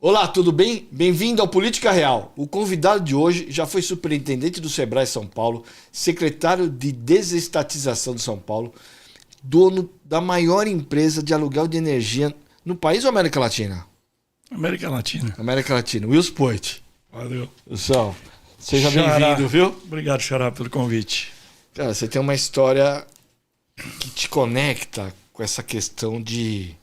Olá, tudo bem? Bem-vindo ao Política Real. O convidado de hoje já foi superintendente do Sebrae São Paulo, secretário de Desestatização de São Paulo, dono da maior empresa de aluguel de energia no país ou América Latina? América Latina. América Latina. Wilson Poit. Valeu. Wilson, seja Xará. bem-vindo, viu? Obrigado, Xará, pelo convite. Cara, você tem uma história que te conecta com essa questão de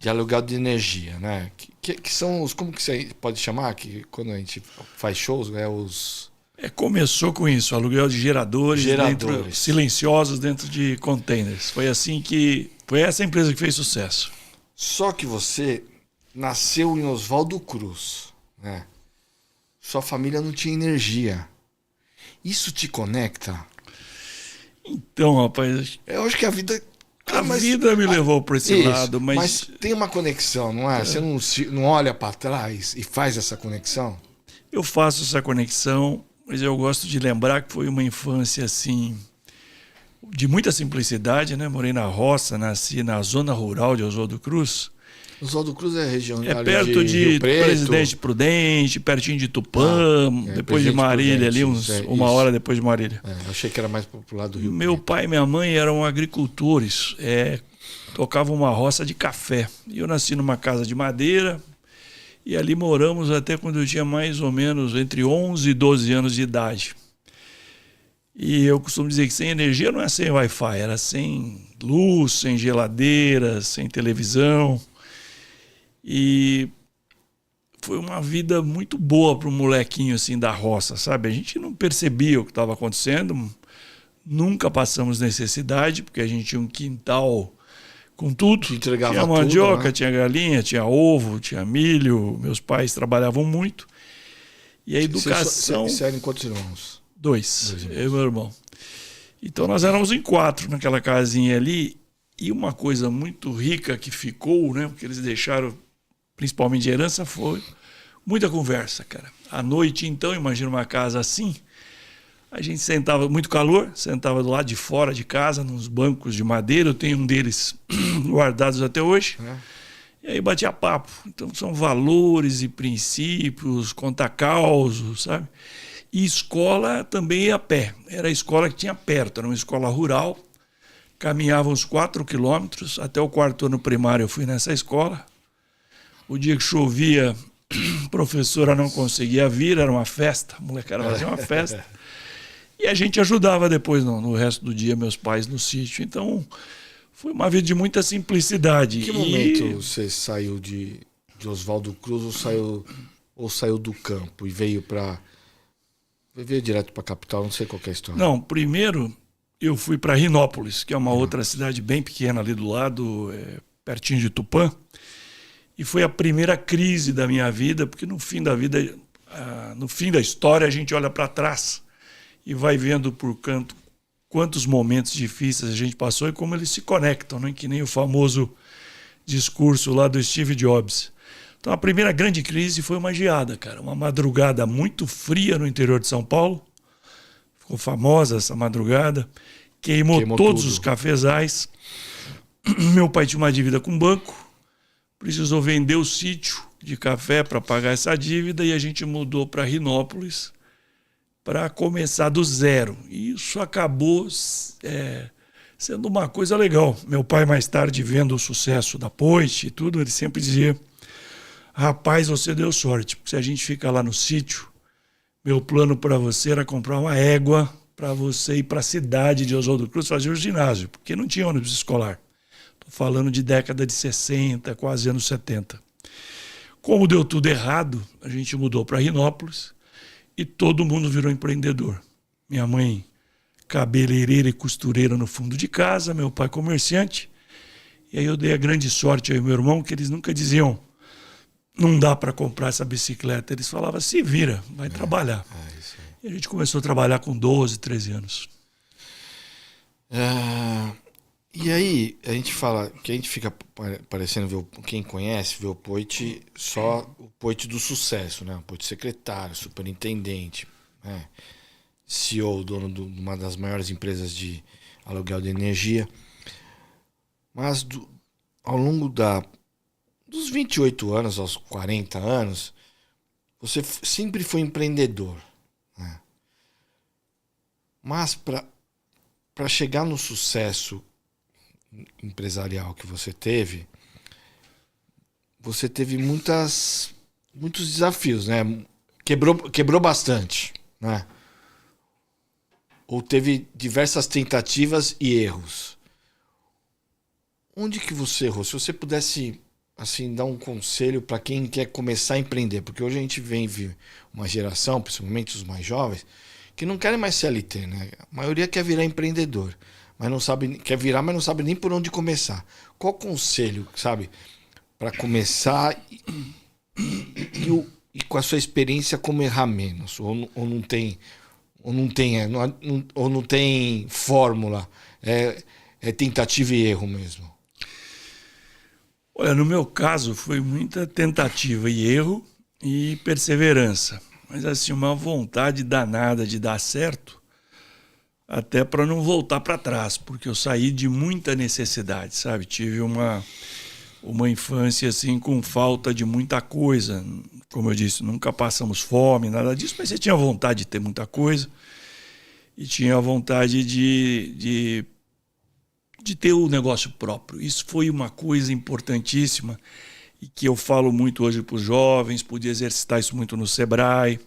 aluguel de energia, né? Que são os... Como que você pode chamar? Que quando a gente faz shows, né? Começou com isso, aluguel de geradores. Silenciosos dentro de containers. Foi essa empresa que fez sucesso. Só que você nasceu em Oswaldo Cruz, né? Sua família não tinha energia. Isso te conecta? Então, rapaz, Eu acho que a vida... a vida me levou para esse lado, mas tem uma conexão, não é? Você não olha para trás e faz essa conexão? Eu faço essa conexão, mas eu gosto de lembrar que foi uma infância assim de muita simplicidade, né? Morei na roça, nasci na zona rural de Oswaldo Cruz. Oswaldo Cruz é região perto de Rio Preto. Presidente Prudente, pertinho de Tupã, depois de Marília, Prudente, ali uma hora depois de Marília. Achei que era mais pro lado do Rio Meu Preto. pai e minha mãe eram agricultores, tocavam uma roça de café. E eu nasci numa casa de madeira e ali moramos até quando eu tinha mais ou menos entre 11 e 12 anos de idade. E eu costumo dizer que sem energia não é sem Wi-Fi, era sem luz, sem geladeira, sem televisão. E foi uma vida muito boa para um molequinho assim da roça, sabe? A gente não percebia o que estava acontecendo, nunca passamos necessidade, porque a gente tinha um quintal com tudo. Tinha mandioca, tudo, né? Tinha galinha, tinha ovo, tinha milho, meus pais trabalhavam muito. E a educação... Você era em quantos irmãos? Dois, eu e meu irmão. Então nós éramos em 4 naquela casinha ali, e uma coisa muito rica que ficou, né? Porque eles deixaram... principalmente de herança, foi muita conversa, cara. À noite, então, imagina uma casa assim, a gente sentava, muito calor, sentava do lado de fora de casa, nos bancos de madeira, eu tenho um deles guardados até hoje, e aí batia papo. Então são valores e princípios, conta causos, sabe? E escola também ia a pé, era a escola que tinha perto, era uma escola rural, caminhava uns 4 quilômetros, até o 4º ano primário eu fui nessa escola. O dia que chovia, a professora não conseguia vir, era uma festa, a molecada fazia uma festa. E a gente ajudava depois, no resto do dia, meus pais no sítio. Então, foi uma vida de muita simplicidade. Em que momento você saiu de Oswaldo Cruz ou saiu do campo e veio direto para a capital? Não sei qual que é a história. Não, primeiro eu fui para Rinópolis, que é uma outra cidade bem pequena ali do lado, pertinho de Tupã. E foi a primeira crise da minha vida, porque no fim da vida, no fim da história, a gente olha para trás e vai vendo por canto quantos momentos difíceis a gente passou e como eles se conectam, né? Que nem o famoso discurso lá do Steve Jobs. Então a primeira grande crise foi uma geada, cara. Uma madrugada muito fria no interior de São Paulo. Ficou famosa essa madrugada. Queimou todos os cafezais. Meu pai tinha uma dívida com o banco. Precisou vender o sítio de café para pagar essa dívida e a gente mudou para Rinópolis para começar do zero. E isso acabou sendo uma coisa legal. Meu pai, mais tarde, vendo o sucesso da Poit e tudo, ele sempre dizia: rapaz, você deu sorte, porque se a gente fica lá no sítio, meu plano para você era comprar uma égua para você ir para a cidade de Oswaldo Cruz fazer o ginásio, porque não tinha ônibus escolar. Falando de década de 60, quase anos 70. Como deu tudo errado, a gente mudou para Rinópolis e todo mundo virou empreendedor. Minha mãe, cabeleireira e costureira no fundo de casa, meu pai comerciante. E aí eu dei a grande sorte ao meu irmão, que eles nunca diziam: não dá para comprar essa bicicleta. Eles falavam: se vira, vai trabalhar. E a gente começou a trabalhar com 12, 13 anos. E aí, a gente fala que a gente fica parecendo, quem conhece, vê o Poit, só o Poit do sucesso, né? O Poit secretário, superintendente, né? CEO, dono de uma das maiores empresas de aluguel de energia. Mas ao longo dos 28 anos aos 40 anos, você sempre foi empreendedor, né? Mas para chegar no sucesso empresarial que você teve muitos desafios, né? Quebrou bastante, né? Ou teve diversas tentativas e erros. Onde que você errou? Se você pudesse assim dar um conselho para quem quer começar a empreender, porque hoje a gente vive uma geração, principalmente os mais jovens, que não querem mais CLT, né? A maioria quer virar empreendedor, mas não sabe, quer virar, mas não sabe nem por onde começar. Qual conselho, sabe, para começar e com a sua experiência como errar menos? Ou não tem, ou não tem fórmula? É tentativa e erro mesmo. Olha, no meu caso foi muita tentativa e erro e perseverança. Mas assim, uma vontade danada de dar certo, até para não voltar para trás, porque eu saí de muita necessidade, sabe? Tive uma infância assim com falta de muita coisa. Como eu disse, nunca passamos fome, nada disso, mas você tinha vontade de ter muita coisa e tinha vontade de ter o negócio próprio. Isso foi uma coisa importantíssima e que eu falo muito hoje para os jovens, pude exercitar isso muito no Sebrae,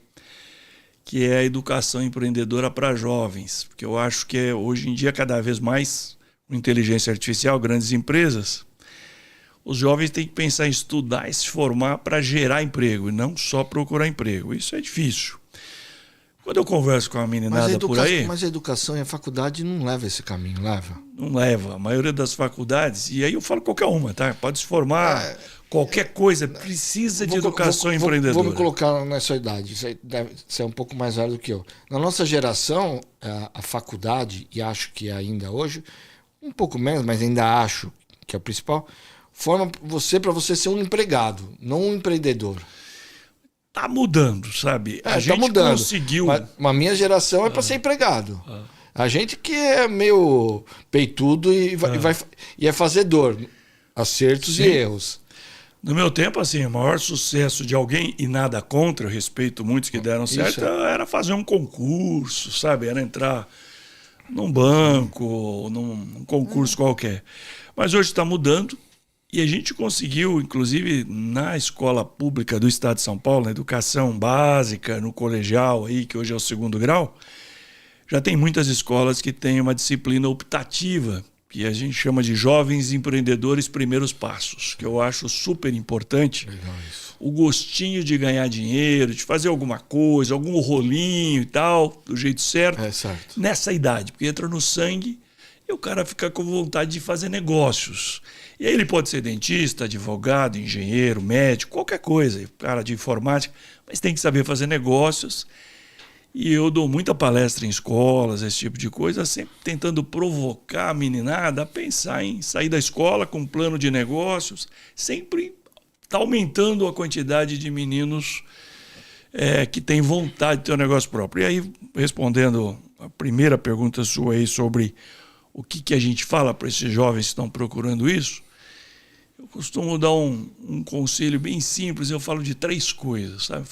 que é a educação empreendedora para jovens. Porque eu acho que hoje em dia, cada vez mais, com inteligência artificial, grandes empresas, os jovens têm que pensar em estudar e se formar para gerar emprego e não só procurar emprego. Isso é difícil. Quando eu converso com a meninada por aí... Mas a educação e a faculdade não leva esse caminho, leva? Não leva. A maioria das faculdades, e aí eu falo qualquer uma, tá? Pode se formar, qualquer coisa, precisa de educação empreendedora. Vou me colocar nessa idade, você deve ser um pouco mais velho do que eu. Na nossa geração, a faculdade, e acho que ainda hoje, um pouco menos, mas ainda acho que é o principal, forma você para você ser um empregado, não um empreendedor. Tá mudando, sabe? A gente mudando. Conseguiu... Mas a minha geração é para ser empregado. A gente que é meio peitudo e é fazedor. Acertos e erros. No meu tempo, assim, o maior sucesso de alguém, e nada contra, eu respeito muitos que deram certo, era fazer um concurso, sabe? Era entrar num banco, num concurso qualquer. Mas hoje está mudando. E a gente conseguiu, inclusive, na escola pública do Estado de São Paulo, na educação básica, no colegial, aí, que hoje é o 2º grau, já tem muitas escolas que têm uma disciplina optativa, que a gente chama de Jovens Empreendedores Primeiros Passos, que eu acho super importante. Legal isso. O gostinho de ganhar dinheiro, de fazer alguma coisa, algum rolinho e tal, do jeito certo, certo. Nessa idade, porque entra no sangue e o cara fica com vontade de fazer negócios. E aí ele pode ser dentista, advogado, engenheiro, médico, qualquer coisa, cara de informática, mas tem que saber fazer negócios. E eu dou muita palestra em escolas, esse tipo de coisa, sempre tentando provocar a meninada a pensar em sair da escola com um plano de negócios, sempre está aumentando a quantidade de meninos que têm vontade de ter um negócio próprio. E aí, respondendo a primeira pergunta sua aí sobre o que a gente fala para esses jovens que estão procurando isso, eu costumo dar um conselho bem simples, eu falo de 3 coisas, sabe?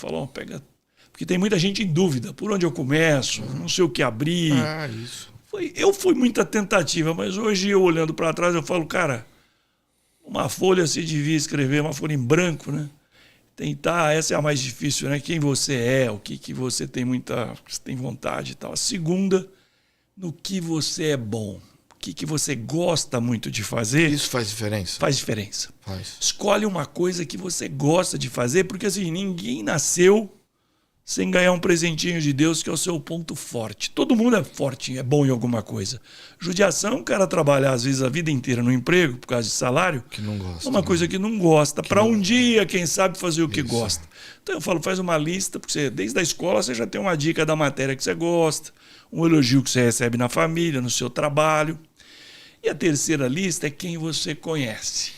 Porque tem muita gente em dúvida, por onde eu começo, não sei o que abrir. Isso. Eu fui muita tentativa, mas hoje eu olhando para trás eu falo, cara, uma folha se devia escrever, uma folha em branco, né? Tentar, essa é a mais difícil, né? Quem você é, o que você tem tem vontade e tal. A segunda, no que você é bom. O que você gosta muito de fazer. Isso faz diferença? Faz diferença. Faz. Escolhe uma coisa que você gosta de fazer, porque assim, ninguém nasceu sem ganhar um presentinho de Deus, que é o seu ponto forte. Todo mundo é forte, é bom em alguma coisa. Judiação, o cara trabalhar às vezes a vida inteira no emprego, por causa de salário, que não gosta, é uma coisa que não gosta. Para um dia, quem sabe, fazer o que gosta. Então eu falo, faz uma lista, porque você, desde a escola você já tem uma dica da matéria que você gosta, um elogio que você recebe na família, no seu trabalho. E a terceira lista é quem você conhece.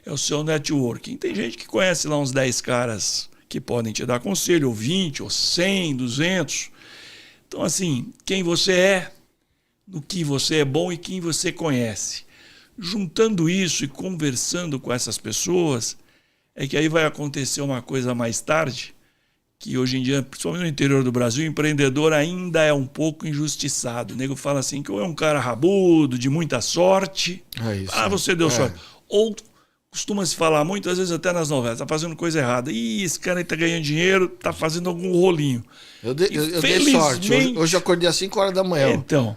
É o seu networking. Tem gente que conhece lá uns 10 caras que podem te dar conselho, ou 20, ou 100, 200. Então, assim, quem você é, no que você é bom e quem você conhece. Juntando isso e conversando com essas pessoas, é que aí vai acontecer uma coisa mais tarde, que hoje em dia, principalmente no interior do Brasil, o empreendedor ainda é um pouco injustiçado. O nego fala assim, que ou é um cara rabudo, de muita sorte, você deu sorte. Ou costuma-se falar muitas vezes até nas novelas, tá fazendo coisa errada. Ih, esse cara aí tá ganhando dinheiro, tá fazendo algum rolinho. Eu dei sorte. Hoje eu acordei às 5 horas da manhã. Então,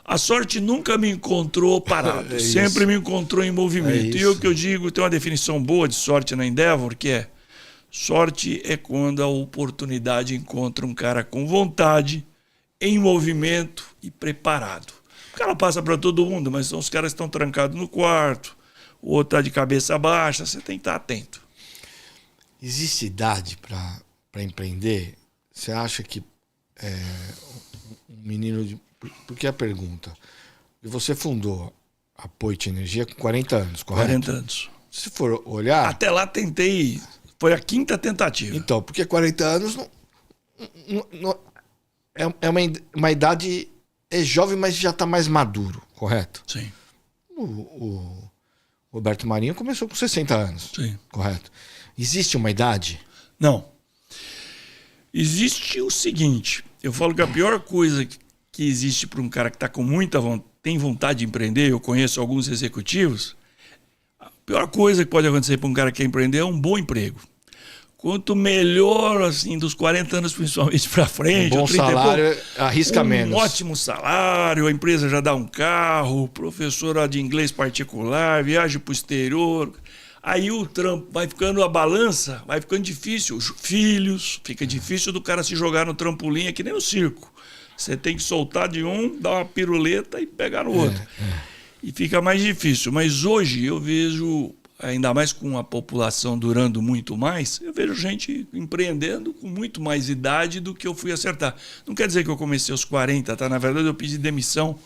a sorte nunca me encontrou parado, sempre me encontrou em movimento. E o que eu digo, tem uma definição boa de sorte na Endeavor, que é: sorte é quando a oportunidade encontra um cara com vontade, em movimento e preparado. O cara passa para todo mundo, mas são os caras que estão trancados no quarto, o outro está de cabeça baixa, você tem que estar atento. Existe idade para empreender? Você acha que um menino de... Porque a pergunta, você fundou a Poit Energia com 40 anos, correto? 40 anos. Se for olhar... Até lá tentei, foi a 5ª tentativa. Então, porque 40 anos é uma idade... É jovem, mas já está mais maduro, correto? Sim. O Roberto Marinho começou com 60 anos, sim, correto? Existe uma idade? Não. Existe o seguinte, eu falo que a pior coisa que existe para um cara que está com tem vontade de empreender, eu conheço alguns executivos, a pior coisa que pode acontecer para um cara que quer empreender é um bom emprego. Quanto melhor, assim, dos 40 anos principalmente para frente... Um bom salário, arrisca menos. Um ótimo salário, a empresa já dá um carro, professora de inglês particular, viagem para o exterior. Aí o trampo vai ficando a balança, vai ficando difícil. Os filhos, fica difícil do cara se jogar no trampolim, é que nem no circo. Você tem que soltar de um, dar uma piruleta e pegar no outro. E fica mais difícil. Mas hoje eu vejo... ainda mais com a população durando muito mais, eu vejo gente empreendendo com muito mais idade do que eu fui acertar. Não quer dizer que eu comecei aos 40, tá? Na verdade, eu pedi demissão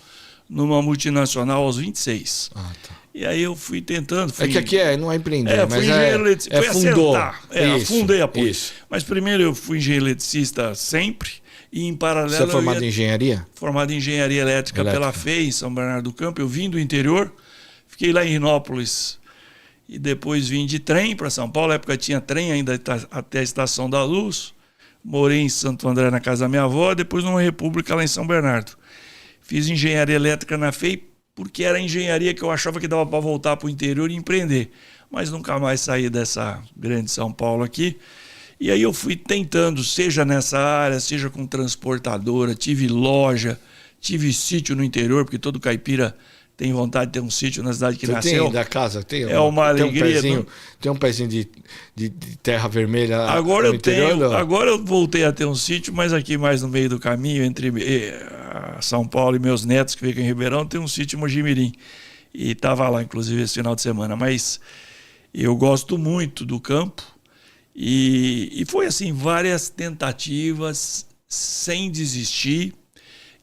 numa multinacional aos 26. Tá. E aí eu fui tentando... É que aqui não é empreender, mas fui engenheiro eletricista. Foi fundou. acertar. Fundei a Poit. Isso. Mas primeiro eu fui engenheiro eletricista sempre, e em paralelo... Você é formado em engenharia? Formado em engenharia elétrica pela FEI, em São Bernardo do Campo. Eu vim do interior, fiquei lá em Rinópolis, e depois vim de trem para São Paulo. Na época tinha trem ainda até a Estação da Luz. Morei em Santo André, na casa da minha avó, depois numa república lá em São Bernardo. Fiz engenharia elétrica na FEI, porque era a engenharia que eu achava que dava para voltar para o interior e empreender. Mas nunca mais saí dessa grande São Paulo aqui. E aí eu fui tentando, seja nessa área, seja com transportadora, tive loja, tive sítio no interior, porque todo caipira tem vontade de ter um sítio na cidade que nasceu. Tem da casa? Tem uma alegria. Tem um pezinho de terra vermelha agora no interior? Agora eu voltei a ter um sítio, mas aqui mais no meio do caminho, entre São Paulo e meus netos que ficam em Ribeirão, tem um sítio em Mojimirim. E estava lá, inclusive, esse final de semana. Mas eu gosto muito do campo. E foi assim, várias tentativas, sem desistir,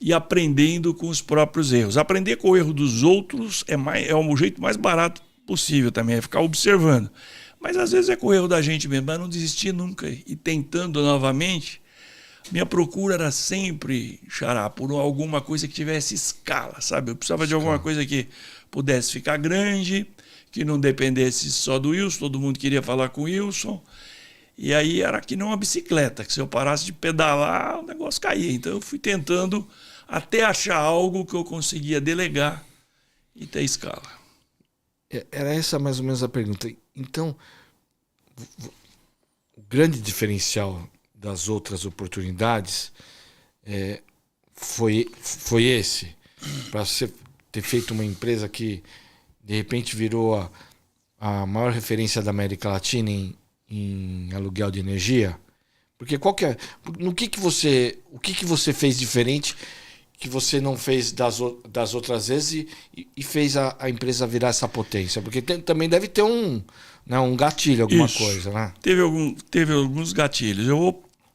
e aprendendo com os próprios erros. Aprender com o erro dos outros é o jeito mais barato possível também, é ficar observando. Mas às vezes é com o erro da gente mesmo, mas não desistir nunca. E tentando novamente, minha procura era sempre, Xará, por alguma coisa que tivesse escala, sabe? Eu precisava de alguma coisa que pudesse ficar grande, que não dependesse só do Wilson, todo mundo queria falar com o Wilson. E aí era que nem uma bicicleta, que se eu parasse de pedalar, o negócio caía. Então eu fui tentando até achar algo que eu conseguia delegar e ter escala. Era essa mais ou menos a pergunta. Então, o grande diferencial das outras oportunidades foi esse? Para você ter feito uma empresa que, de repente, virou a maior referência da América Latina em aluguel de energia? Porque o que você fez diferente que você não fez das outras vezes e fez a empresa virar essa potência? Porque também deve ter um gatilho, alguma coisa, né? Teve alguns gatilhos.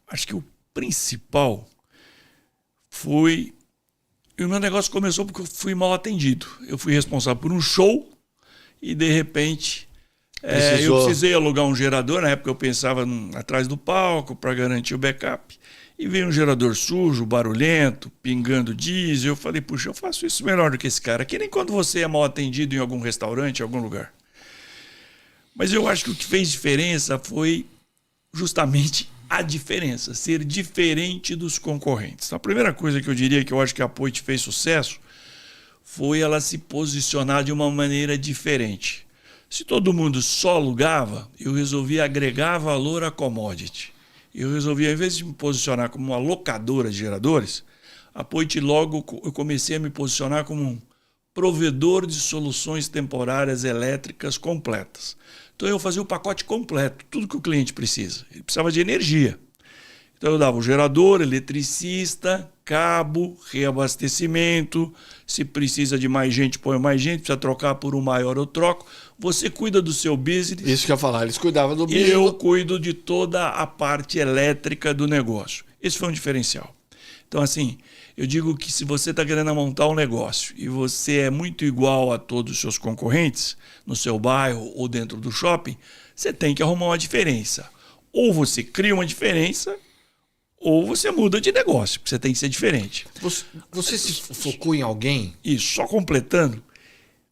Acho que o principal foi... E o meu negócio começou porque eu fui mal atendido. Eu fui responsável por um show e, de repente... eu precisei alugar um gerador. Na época eu pensava atrás do palco para garantir o backup. E veio um gerador sujo, barulhento, pingando diesel. Eu falei, puxa, eu faço isso melhor do que esse cara. Que nem quando você é mal atendido em algum restaurante, em algum lugar. Mas eu acho que o que fez diferença foi justamente a diferença, ser diferente dos concorrentes. Então, a primeira coisa que eu diria que eu acho que a Poit fez sucesso foi ela se posicionar de uma maneira diferente. Se todo mundo só alugava, eu resolvi agregar valor à commodity. Eu resolvi, ao invés de me posicionar como uma locadora de geradores, a Poit logo eu comecei a me posicionar como um provedor de soluções temporárias elétricas completas. Então eu fazia o pacote completo, tudo que o cliente precisa. Ele precisava de energia. Então eu dava o gerador, eletricista, cabo, reabastecimento. Se precisa de mais gente, põe mais gente. Precisa trocar por um maior, eu troco. Você cuida do seu business. Isso que eu ia falar, eles cuidavam do business. E eu cuido de toda a parte elétrica do negócio. Esse foi um diferencial. Então, assim, eu digo que se você está querendo montar um negócio e você é muito igual a todos os seus concorrentes, no seu bairro ou dentro do shopping, você tem que arrumar uma diferença. Ou você cria uma diferença, ou você muda de negócio, porque você tem que ser diferente. Você se focou em alguém? Isso, só completando,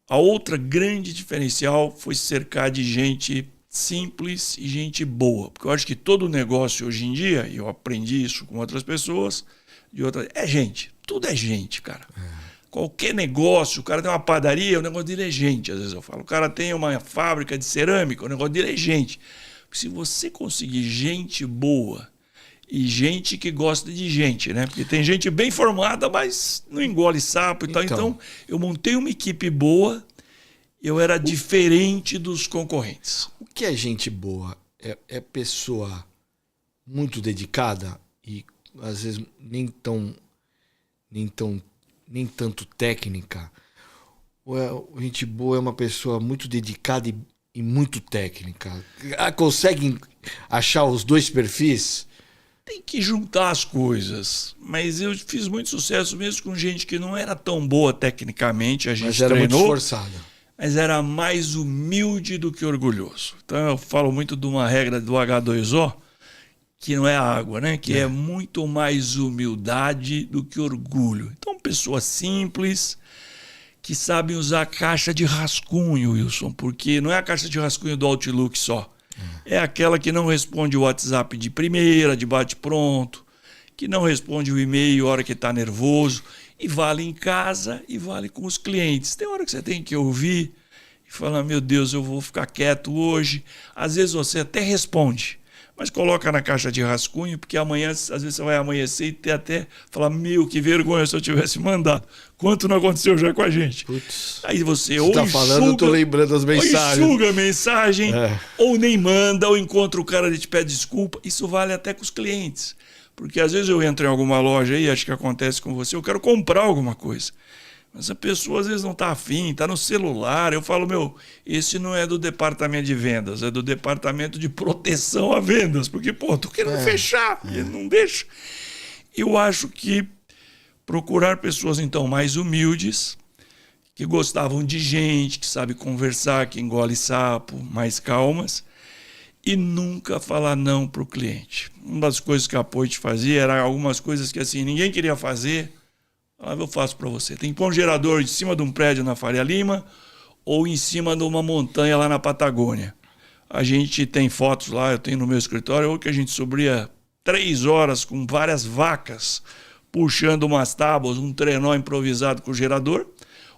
a outra grande diferencial foi se cercar de gente simples e gente boa. Porque eu acho que todo negócio hoje em dia, e eu aprendi isso com outras pessoas, é gente. Tudo é gente, cara. Qualquer negócio, o cara tem uma padaria, o negócio dele é gente, às vezes eu falo. O cara tem uma fábrica de cerâmica, o negócio dele é gente. Porque se você conseguir gente boa e gente que gosta de gente, né? Porque tem gente bem formada, mas não engole sapo e tal. Então, eu montei uma equipe boa, eu era diferente dos concorrentes. O que é gente boa? É pessoa muito dedicada e às vezes nem tanto técnica. Ou gente boa é uma pessoa muito dedicada e muito técnica. Conseguem achar os dois perfis? Tem que juntar as coisas. Mas eu fiz muito sucesso mesmo com gente que não era tão boa tecnicamente. A gente mas era treinou, muito esforçada. Mas era mais humilde do que orgulhoso. Então eu falo muito de uma regra do H2O, que não é a água, né? Que é muito mais humildade do que orgulho. Então, pessoas simples, que sabem usar a caixa de rascunho, Wilson, porque não é a caixa de rascunho do Outlook só. É aquela que não responde o WhatsApp de primeira, de bate-pronto, que não responde o e-mail a hora que está nervoso, e vale em casa e vale com os clientes. Tem hora que você tem que ouvir e falar, meu Deus, eu vou ficar quieto hoje. Às vezes você até responde, mas coloca na caixa de rascunho, porque amanhã, às vezes você vai amanhecer e ter até falar, meu, que vergonha se eu tivesse mandado. Quanto não aconteceu já com a gente? Putz, aí você ou tá falando, eu tô lembrando as mensagens. Ou enxuga a mensagem, ou nem manda, ou encontra o cara e te pede desculpa. Isso vale até com os clientes. Porque às vezes eu entro em alguma loja aí, acho que acontece com você, eu quero comprar alguma coisa. Mas a pessoa às vezes não está afim, está no celular. Eu falo, meu, esse não é do departamento de vendas, é do departamento de proteção a vendas. Porque, pô, tô querendo fechar e ele não deixa. Eu acho que procurar pessoas, então, mais humildes, que gostavam de gente, que sabe conversar, que engole sapo, mais calmas, e nunca falar não para o cliente. Uma das coisas que a Poit fazia era algumas coisas que assim ninguém queria fazer. Eu faço para você. Tem que pôr um gerador em cima de um prédio na Faria Lima ou em cima de uma montanha lá na Patagônia. A gente tem fotos lá, eu tenho no meu escritório, ou que a gente subia 3 horas com várias vacas puxando umas tábuas, um trenó improvisado com o gerador,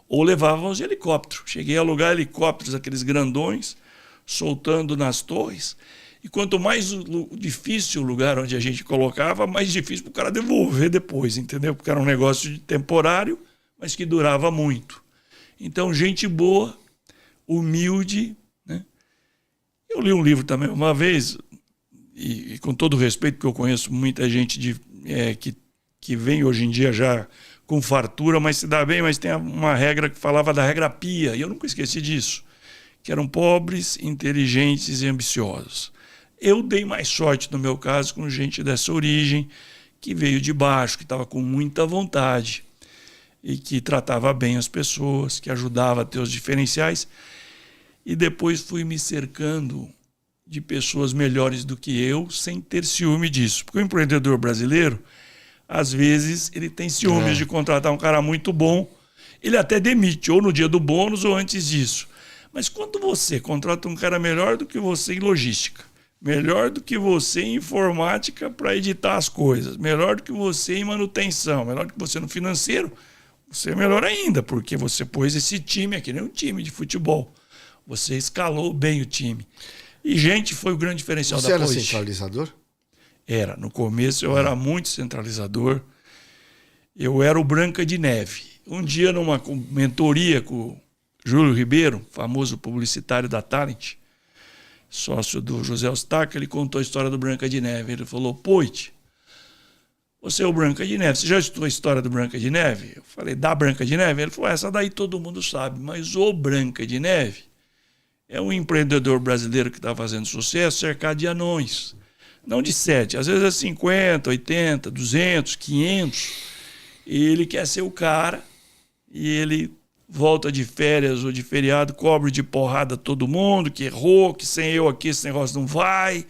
ou levávamos de helicóptero. Cheguei a alugar helicópteros, aqueles grandões, soltando nas torres. E quanto mais difícil o lugar onde a gente colocava, mais difícil para o cara devolver depois, entendeu? Porque era um negócio temporário, mas que durava muito. Então, gente boa, humilde, né? Eu li um livro também uma vez, e com todo respeito, porque eu conheço muita gente que vem hoje em dia já com fartura, mas se dá bem, mas tem uma regra que falava da regra Pia, e eu nunca esqueci disso, que eram pobres, inteligentes e ambiciosos. Eu dei mais sorte, no meu caso, com gente dessa origem, que veio de baixo, que estava com muita vontade e que tratava bem as pessoas, que ajudava a ter os diferenciais. E depois fui me cercando de pessoas melhores do que eu, sem ter ciúme disso. Porque o empreendedor brasileiro, às vezes, ele tem ciúmes de contratar um cara muito bom. Ele até demite, ou no dia do bônus ou antes disso. Mas quando você contrata um cara melhor do que você em logística, melhor do que você em informática para editar as coisas, melhor do que você em manutenção, melhor do que você no financeiro, você é melhor ainda, porque você pôs esse time aqui, nem um time de futebol. Você escalou bem o time. E gente foi o grande diferencial da Poit. Você era centralizador? Era. No começo eu era muito centralizador. Eu era o Branca de Neve. Um dia, numa mentoria com o Júlio Ribeiro, famoso publicitário da Talent, sócio do José Eustáquio, ele contou a história do Branca de Neve. Ele falou: Poit, você é o Branca de Neve. Você já estudou a história do Branca de Neve? Eu falei: da Branca de Neve? Ele falou: essa daí todo mundo sabe, mas o Branca de Neve é um empreendedor brasileiro que está fazendo sucesso cercado de anões. Não de 7, às vezes é 50, 80, 200, 500. E ele quer ser o cara e ele volta de férias ou de feriado, cobre de porrada todo mundo, que errou, que sem eu aqui esse negócio não vai.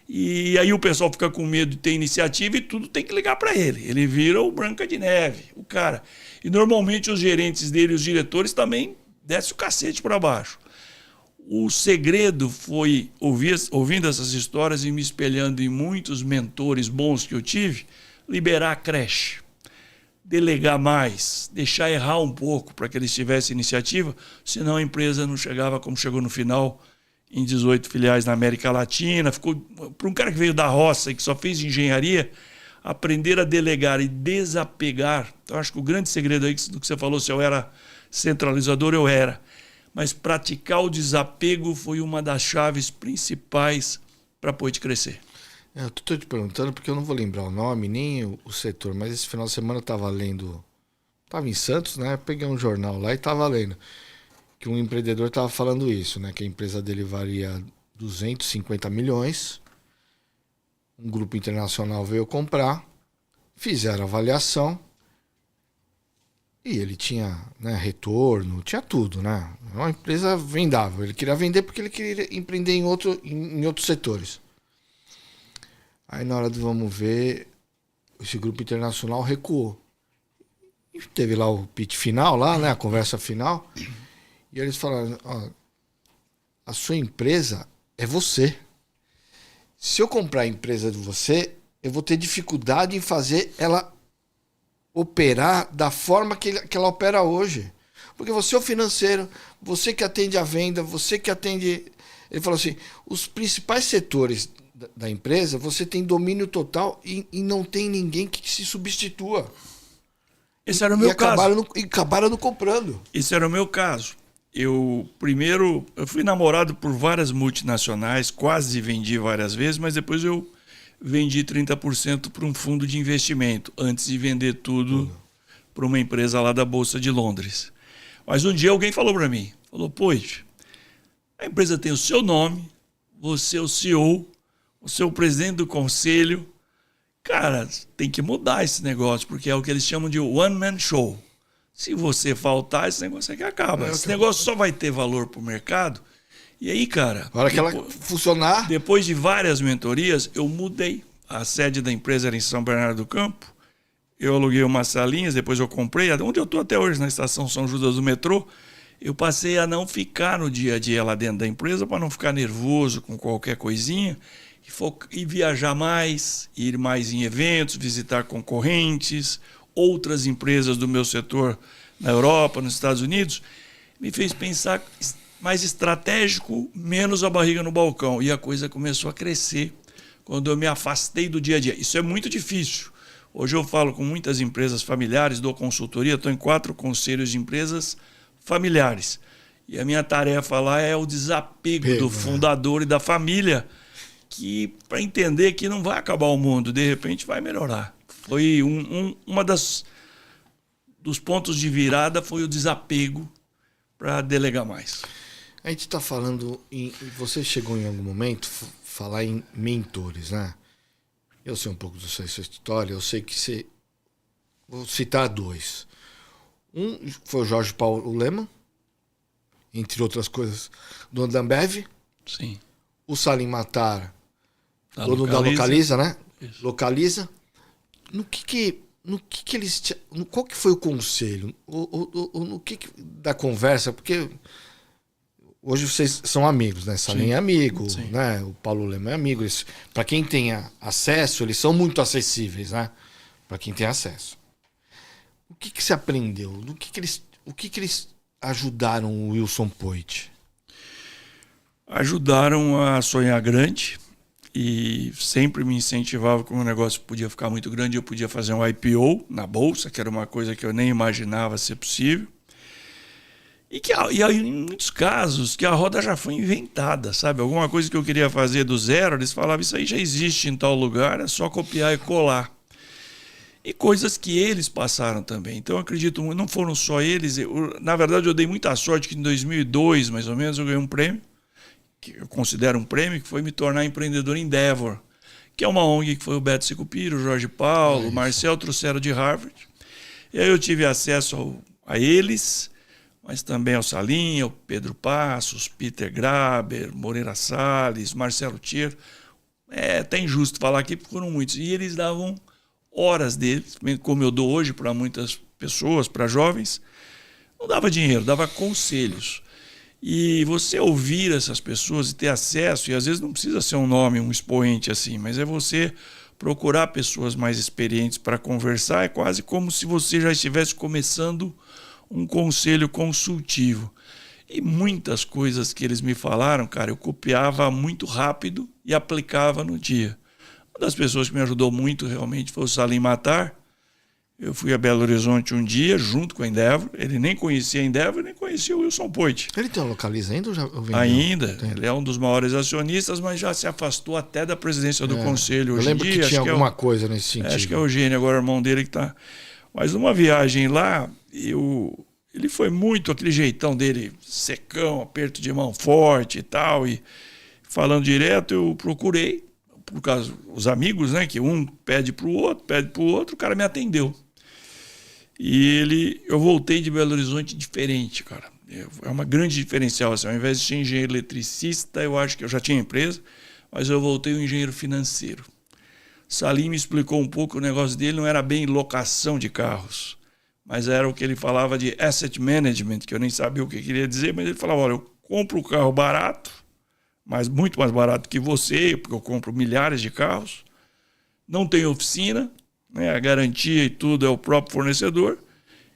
E aí o pessoal fica com medo de ter iniciativa e tudo tem que ligar para ele. Ele vira o Branca de Neve, o cara. E normalmente os gerentes dele, os diretores, também descem o cacete para baixo. O segredo foi, ouvindo essas histórias e me espelhando em muitos mentores bons que eu tive, liberar a creche. Delegar mais, deixar errar um pouco para que eles tivessem iniciativa, senão a empresa não chegava como chegou no final, em 18 filiais na América Latina. Ficou para um cara que veio da roça e que só fez engenharia, aprender a delegar e desapegar. Então, acho que o grande segredo aí do que você falou, se eu era centralizador, eu era. Mas praticar o desapego foi uma das chaves principais para a Poit crescer. Eu estou te perguntando porque eu não vou lembrar o nome, nem o setor, mas esse final de semana eu estava lendo, estava em Santos, né? Eu peguei um jornal lá e estava lendo que um empreendedor estava falando isso, né? Que a empresa dele valia 250 milhões, um grupo internacional veio comprar, fizeram a avaliação e ele tinha, né, retorno, tinha tudo, né? É uma empresa vendável. Ele queria vender porque ele queria empreender em outros setores. Aí na hora do vamos ver, esse grupo internacional recuou. E teve lá o pitch final, lá, né, a conversa final. E eles falaram: ó, a sua empresa é você. Se eu comprar a empresa de você, eu vou ter dificuldade em fazer ela operar da forma que ela opera hoje. Porque você é o financeiro, você que atende a venda, você que atende... Ele falou assim, os principais setores da empresa, você tem domínio total e não tem ninguém que se substitua. Esse era o meu caso. Acabaram não comprando. Esse era o meu caso. Eu fui namorado por várias multinacionais, quase vendi várias vezes, mas depois eu vendi 30% para um fundo de investimento, antes de vender tudo para uma empresa lá da Bolsa de Londres. Mas um dia alguém falou para mim, Poit, a empresa tem o seu nome, você é o CEO, você é o presidente do conselho. Cara, tem que mudar esse negócio, porque é o que eles chamam de one-man show. Se você faltar, esse negócio aqui acaba. Esse negócio só vai ter valor para o mercado. E aí, cara... Na hora que ela funcionar... Depois de várias mentorias, eu mudei. A sede da empresa era em São Bernardo do Campo. Eu aluguei umas salinhas, depois eu comprei. Onde eu estou até hoje, na estação São Judas do metrô. Eu passei a não ficar no dia a dia lá dentro da empresa para não ficar nervoso com qualquer coisinha. E viajar mais, ir mais em eventos, visitar concorrentes, outras empresas do meu setor na Europa, nos Estados Unidos. Me fez pensar mais estratégico, menos a barriga no balcão. E a coisa começou a crescer quando eu me afastei do dia a dia. Isso é muito difícil. Hoje eu falo com muitas empresas familiares, dou consultoria, estou em 4 conselhos de empresas familiares. E a minha tarefa lá é o desapego do fundador e da família, que para entender que não vai acabar o mundo, de repente vai melhorar. Foi uma dos pontos de virada foi o desapego para delegar mais. A gente está falando você chegou em algum momento falar em mentores, né? Eu sei um pouco da sua história, eu sei que você... Vou citar 2. Um foi o Jorge Paulo Lemann, entre outras coisas, dono da Ambev. Sim. O Salim Matar, dono da Localiza, né? Isso. Localiza. No que eles... Qual que foi o conselho? No que da conversa? Porque hoje vocês são amigos, né? Salim Sim. é amigo, Sim. né? O Paulo Lema é amigo. Para quem tem acesso, eles são muito acessíveis, né? Para quem tem acesso. O que que você aprendeu? O que que eles ajudaram o Wilson Poit? Ajudaram a sonhar grande e sempre me incentivavam que o negócio podia ficar muito grande, eu podia fazer um IPO na bolsa, que era uma coisa que eu nem imaginava ser possível. E aí, em muitos casos, que a roda já foi inventada, sabe? Alguma coisa que eu queria fazer do zero, eles falavam, isso aí já existe em tal lugar, é só copiar e colar. E coisas que eles passaram também. Então, eu acredito, não foram só eles. Na verdade, eu dei muita sorte que em 2002, mais ou menos, eu ganhei um prêmio, que eu considero um prêmio, que foi me tornar empreendedor Endeavor, que é uma ONG que foi o Beto Sicupira, o Jorge Paulo, o Marcel trouxeram de Harvard. E aí eu tive acesso a eles, mas também ao Salim, ao Pedro Passos, Peter Graber, Moreira Salles, Marcelo Tier. É até injusto falar aqui, porque foram muitos. E eles davam horas deles, como eu dou hoje para muitas pessoas, para jovens. Não dava dinheiro, dava conselhos. E você ouvir essas pessoas e ter acesso, e às vezes não precisa ser um nome, um expoente assim, mas é você procurar pessoas mais experientes para conversar, é quase como se você já estivesse começando um conselho consultivo. E muitas coisas que eles me falaram, cara, eu copiava muito rápido e aplicava no dia. Uma das pessoas que me ajudou muito realmente foi o Salim Matar. Eu fui a Belo Horizonte um dia, junto com a Endeavor. Ele nem conhecia a Endeavor, nem conhecia o Wilson Poit. Ele tem uma localiza ainda ou já vendeu? Ainda. Tem. Ele é um dos maiores acionistas, mas já se afastou até da presidência do conselho hoje em dia. Eu lembro que tinha alguma coisa nesse sentido. Acho que é o Eugênio, agora o irmão dele que está. Mas numa viagem lá, ele foi muito aquele jeitão dele, secão, aperto de mão forte e tal. E falando direto, eu procurei, por causa dos amigos, né? Que um pede para o outro, o cara me atendeu. E eu voltei de Belo Horizonte diferente, cara. É uma grande diferencial. Assim, ao invés de ser engenheiro eletricista, eu acho que eu já tinha empresa, mas eu voltei um engenheiro financeiro. Salim me explicou um pouco, o negócio dele não era bem locação de carros, mas era o que ele falava de asset management, que eu nem sabia o que queria dizer, mas ele falava, olha, eu compro o carro barato, mas muito mais barato que você, porque eu compro milhares de carros, não tem oficina, né, a garantia e tudo é o próprio fornecedor,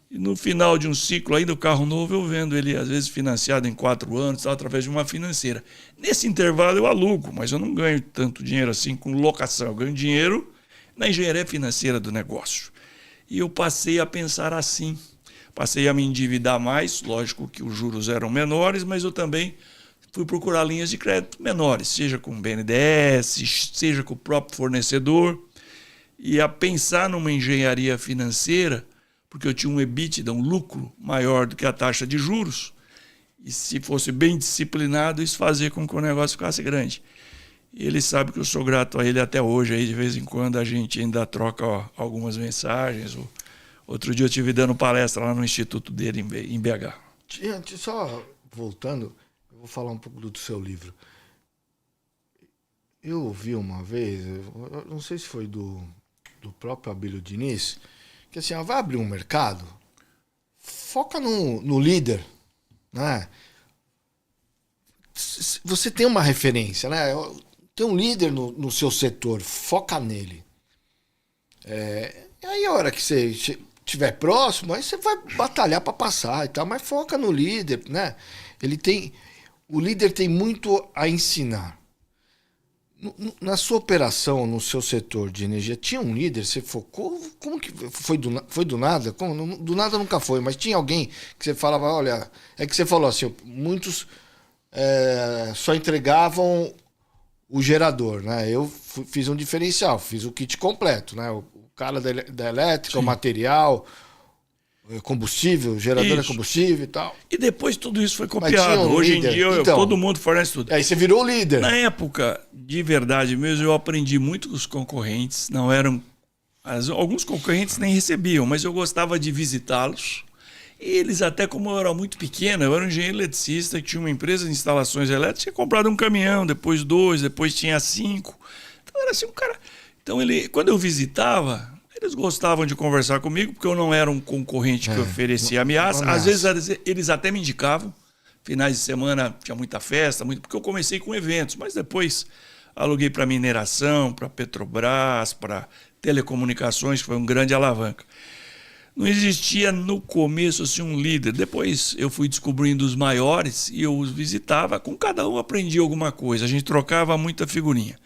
e no final de um ciclo ainda o carro novo eu vendo ele às vezes financiado em 4 anos, através de uma financeira. Nesse intervalo eu alugo, mas eu não ganho tanto dinheiro assim com locação, eu ganho dinheiro na engenharia financeira do negócio. E eu passei a pensar assim, passei a me endividar mais, lógico que os juros eram menores, mas eu também fui procurar linhas de crédito menores, seja com o BNDES, seja com o próprio fornecedor, e a pensar numa engenharia financeira, porque eu tinha um EBITDA, um lucro maior do que a taxa de juros, e se fosse bem disciplinado, isso fazia com que o negócio ficasse grande. E ele sabe que eu sou grato a ele até hoje, aí de vez em quando a gente ainda troca algumas mensagens. Outro dia eu estive dando palestra lá no instituto dele em BH. Só voltando, eu vou falar um pouco do seu livro. Eu ouvi uma vez, eu não sei se foi do próprio Abílio Diniz, que assim, vai abrir um mercado, foca no líder, né? Você tem uma referência, né? Tem um líder no seu setor, foca nele. E aí a hora que você estiver próximo, aí você vai batalhar para passar e tal, mas foca no líder, né? O líder tem muito a ensinar. Na sua operação, no seu setor de energia, tinha um líder? Você focou? Como que foi do nada? Do nada nunca foi, mas tinha alguém que você falava, olha, é que você falou assim, muitos só entregavam o gerador, né? Eu fiz um diferencial, fiz o kit completo, né? O cara da elétrica, sim, o material, combustível, gerador de combustível e tal. E depois tudo isso foi copiado. Hoje em dia então, todo mundo fornece tudo. Aí você virou líder. Na época, de verdade mesmo, eu aprendi muito com os concorrentes. Não eram... Alguns concorrentes nem recebiam, mas eu gostava de visitá-los. E eles, até como eu era muito pequeno, eu era um engenheiro eletricista que tinha uma empresa de instalações elétricas, tinha comprado um caminhão, depois 2, depois tinha 5. Então era assim, um cara... Então, quando eu visitava... Eles gostavam de conversar comigo, porque eu não era um concorrente que oferecia ameaça. Às vezes eles até me indicavam. finais de semana tinha muita festa, porque eu comecei com eventos, mas depois aluguei para mineração, para Petrobras, para telecomunicações, que foi um grande alavanca. Não existia no começo assim, um líder. Depois eu fui descobrindo os maiores e eu os visitava. Com cada um aprendi alguma coisa. A gente trocava muita figurinha.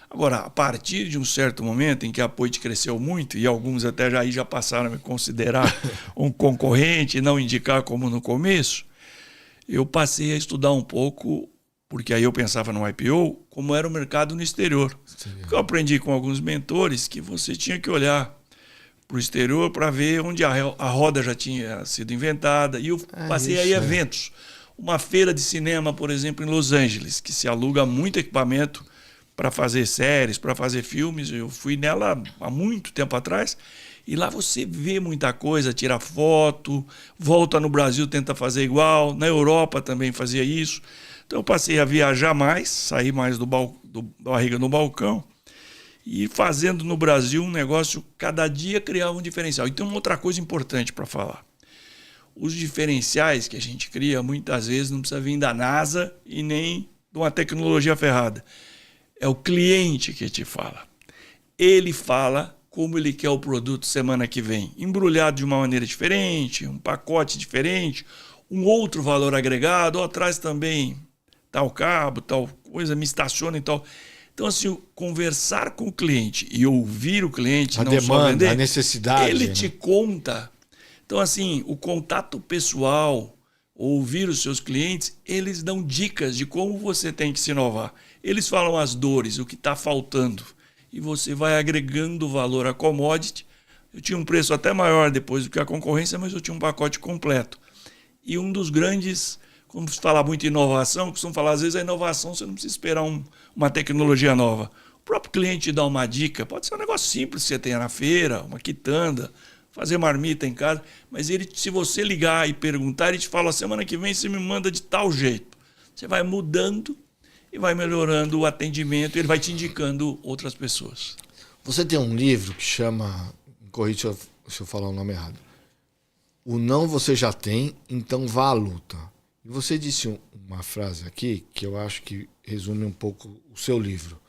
Agora, a partir de um certo momento em que a Poit cresceu muito, e alguns até já passaram a me considerar um concorrente e não indicar como no começo, eu passei a estudar um pouco, porque aí eu pensava no IPO, como era o mercado no exterior. Porque eu aprendi com alguns mentores que você tinha que olhar para o exterior para ver onde a roda já tinha sido inventada. E eu passei aí eventos. Uma feira de cinema, por exemplo, em Los Angeles, que se aluga muito equipamento para fazer séries, para fazer filmes. Eu fui nela há muito tempo atrás. E lá você vê muita coisa, tira foto, volta no Brasil, tenta fazer igual. Na Europa também fazia isso. Então eu passei a viajar mais, sair mais da barriga no balcão. E fazendo no Brasil um negócio, cada dia criava um diferencial. E tem uma outra coisa importante para falar. Os diferenciais que a gente cria, muitas vezes, não precisa vir da NASA e nem de uma tecnologia ferrada. É o cliente que te fala. Ele fala como ele quer o produto semana que vem. Embrulhado de uma maneira diferente, um pacote diferente, um outro valor agregado, ou atrás também tal cabo, tal coisa, me estaciona e tal. Então, assim, conversar com o cliente e ouvir o cliente, a não demanda, só vender, a necessidade, ele te conta. Então, assim, o contato pessoal, ouvir os seus clientes, eles dão dicas de como você tem que se inovar. Eles falam as dores, o que está faltando. E você vai agregando valor à commodity. Eu tinha um preço até maior depois do que a concorrência, mas eu tinha um pacote completo. E um dos grandes... Como se fala muito em inovação, costumam falar, às vezes a inovação você não precisa esperar uma tecnologia nova. O próprio cliente dá uma dica, pode ser um negócio simples que você tenha na feira, uma quitanda, fazer marmita em casa, mas ele, se você ligar e perguntar, ele te fala, semana que vem você me manda de tal jeito. Você vai mudando e vai melhorando o atendimento, ele vai te indicando outras pessoas. Você tem um livro que chama, corrija se eu falar o nome errado, O Não Você Já Tem, Então Vá à Luta. E você disse uma frase aqui que eu acho que resume um pouco o seu livro,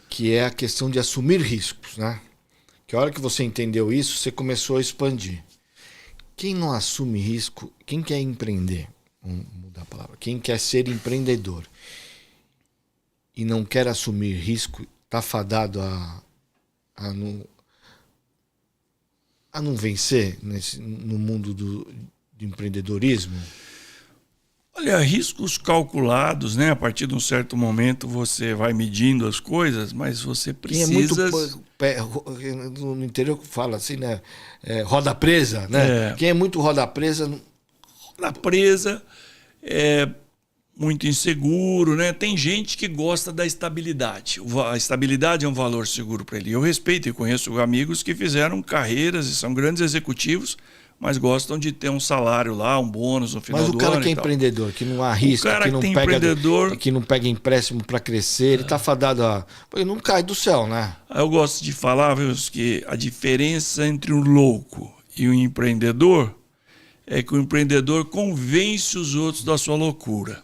que é a questão de assumir riscos, né? Que a hora que você entendeu isso, você começou a expandir. Quem não assume risco, quem quer empreender, vamos mudar a palavra, quem quer ser empreendedor e não quer assumir risco, está fadado a não vencer no mundo do empreendedorismo? Olha, riscos calculados, né? A partir de um certo momento você vai medindo as coisas, mas você precisa... No interior fala assim, né? Roda presa, né? Quem é muito roda presa... Roda presa é muito inseguro, né? Tem gente que gosta da estabilidade. A estabilidade é um valor seguro para ele. Eu respeito e conheço amigos que fizeram carreiras e são grandes executivos, mas gostam de ter um salário lá, um bônus no final do ano. Mas o cara que é empreendedor, que não arrisca, que não pega empréstimo para crescer, ele está fadado a... Ele não cai do céu, né? Eu gosto de falar, viu, que a diferença entre um louco e um empreendedor é que o empreendedor convence os outros da sua loucura.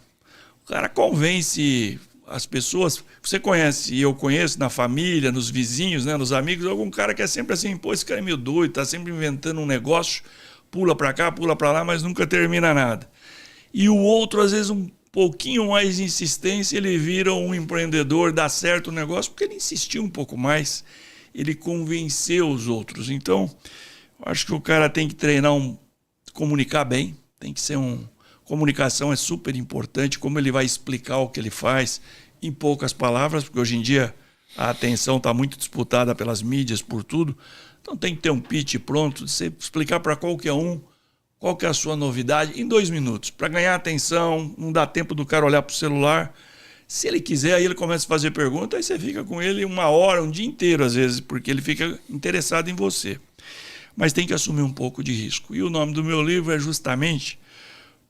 O cara convence as pessoas. Você conhece, e eu conheço na família, nos vizinhos, né, nos amigos, algum cara que é sempre assim, pô, esse cara é meio doido, está sempre inventando um negócio, pula para cá, pula para lá, mas nunca termina nada. E o outro, às vezes, um pouquinho mais de insistência, ele vira um empreendedor, dá certo o negócio, porque ele insistiu um pouco mais, ele convenceu os outros. Então, eu acho que o cara tem que treinar, comunicar bem, tem que ser comunicação é super importante, como ele vai explicar o que ele faz em poucas palavras, porque hoje em dia a atenção está muito disputada pelas mídias, por tudo. Então tem que ter um pitch pronto, você explicar para qualquer um qual que é a sua novidade em 2 minutos. Para ganhar atenção, não dá tempo do cara olhar para o celular. Se ele quiser, aí ele começa a fazer pergunta, aí você fica com ele 1 hora, um dia inteiro às vezes, porque ele fica interessado em você. Mas tem que assumir um pouco de risco. E o nome do meu livro é justamente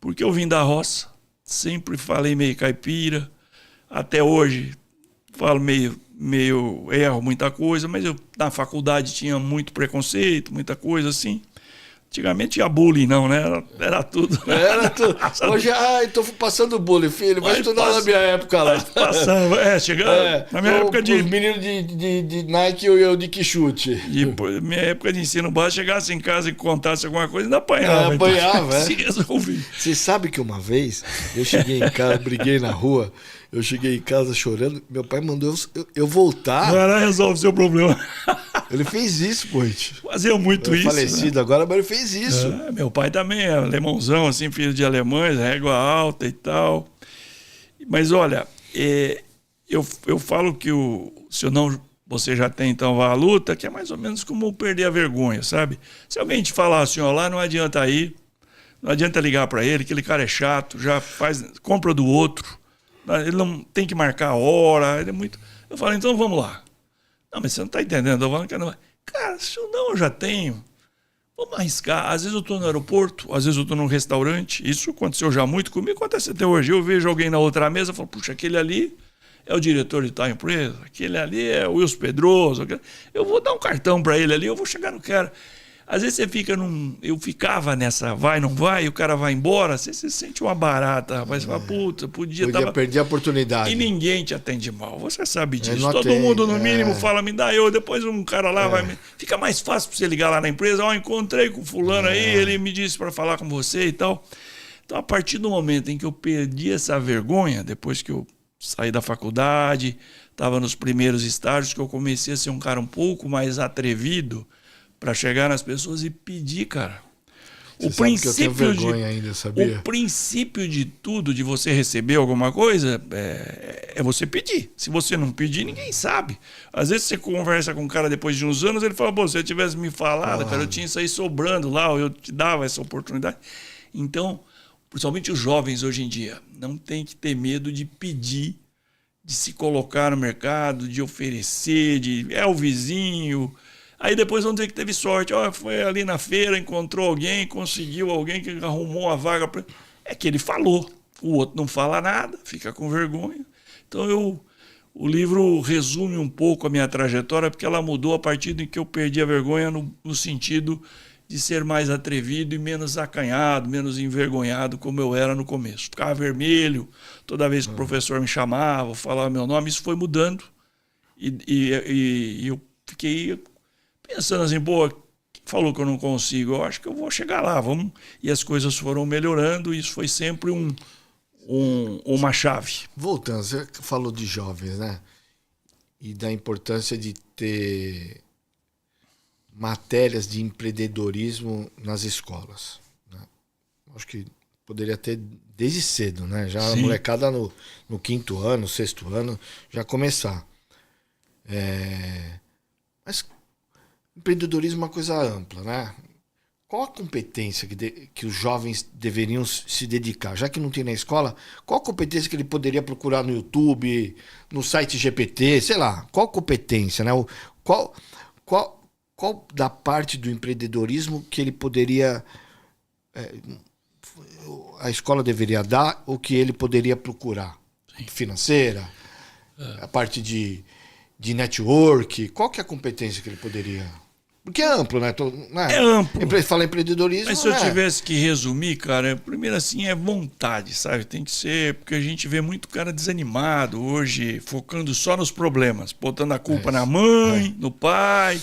porque eu vim da roça, sempre falei meio caipira, até hoje falo meio erro muita coisa, mas eu na faculdade tinha muito preconceito, muita coisa assim. Antigamente tinha bullying, não, né? Era tudo. Era tudo. Hoje, tô passando bullying, filho. Vai estudar na minha época lá. Passava, chegava. Na minha época de. Os meninos de Nike e eu de Quixute. E minha época de ensino básico, chegasse em casa e contasse alguma coisa, ainda apanhava. Apanhava, Se resolvi. Você sabe que uma vez eu cheguei em casa, briguei na rua, eu cheguei em casa chorando, meu pai mandou eu voltar. Vai lá, resolve o seu problema. Ele fez isso, Poit. Fazia muito isso. Falecido, né? Agora, mas ele fez isso. Meu pai também é alemãozão, assim, filho de alemães, régua alta e tal. Mas olha, eu falo que se eu não, você já tem, então vá à luta, que é mais ou menos como perder a vergonha, sabe? Se alguém te falar assim, ó, lá não adianta ir, não adianta ligar para ele, aquele cara é chato, já faz, compra do outro, ele não tem que marcar a hora, ele é muito... Eu falo, então vamos lá. Não, mas você não está entendendo. Eu falo, cara, se eu não, eu já tenho. Vamos arriscar. Às vezes eu estou no aeroporto, às vezes eu estou num restaurante. Isso aconteceu já muito comigo, acontece até hoje. Eu vejo alguém na outra mesa e falo, puxa, aquele ali é o diretor de tal empresa, aquele ali é o Wilson Pedroso. Eu vou dar um cartão para ele ali, eu vou chegar no cara. Às vezes você fica eu ficava nessa vai, não vai, e o cara vai embora, você se sente uma barata, rapaz. Você fala, puta, podia perder a oportunidade. E ninguém te atende mal, você sabe disso. Todo mundo, no mínimo, fala, me dá eu, depois um cara lá vai... Fica mais fácil pra você ligar lá na empresa, encontrei com fulano aí, ele me disse para falar com você e tal. Então, a partir do momento em que eu perdi essa vergonha, depois que eu saí da faculdade, estava nos primeiros estágios, que eu comecei a ser um cara um pouco mais atrevido, para chegar nas pessoas e pedir, cara. O princípio de tudo, de você receber alguma coisa, é você pedir. Se você não pedir, ninguém sabe. Às vezes você conversa com um cara depois de uns anos, ele fala, pô, se eu tivesse me falado, cara, eu tinha isso aí sobrando lá, eu te dava essa oportunidade. Então, principalmente os jovens hoje em dia, não tem que ter medo de pedir, de se colocar no mercado, de oferecer, é o vizinho... Aí depois vão dizer que teve sorte. Foi ali na feira, encontrou alguém, conseguiu alguém que arrumou a vaga. É que ele falou. O outro não fala nada, fica com vergonha. Então o livro resume um pouco a minha trajetória, porque ela mudou a partir de que eu perdi a vergonha no sentido de ser mais atrevido e menos acanhado, menos envergonhado, como eu era no começo. Ficava vermelho toda vez que o professor me chamava, falava meu nome. Isso foi mudando. E eu fiquei... pensando assim, pô, quem falou que eu não consigo? Eu acho que eu vou chegar lá, vamos. E as coisas foram melhorando, e isso foi sempre uma chave. Voltando, você falou de jovens, né? E da importância de ter matérias de empreendedorismo nas escolas, né? Acho que poderia ter desde cedo, né? Já a molecada no 5º ano, 6º ano, já começar. Mas empreendedorismo é uma coisa ampla, né? Qual a competência que os jovens deveriam se dedicar? Já que não tem na escola, qual a competência que ele poderia procurar no YouTube, no site GPT, sei lá? Qual competência, né? Qual da parte do empreendedorismo que ele poderia... a escola deveria dar, ou que ele poderia procurar? Financeira, a parte de network, qual que é a competência que ele poderia... Porque é amplo, né? É amplo. Fala empreendedorismo... Mas se eu tivesse que resumir, cara, primeiro assim é vontade, sabe? Tem que ser... Porque a gente vê muito cara desanimado hoje, focando só nos problemas, botando a culpa na mãe, no pai...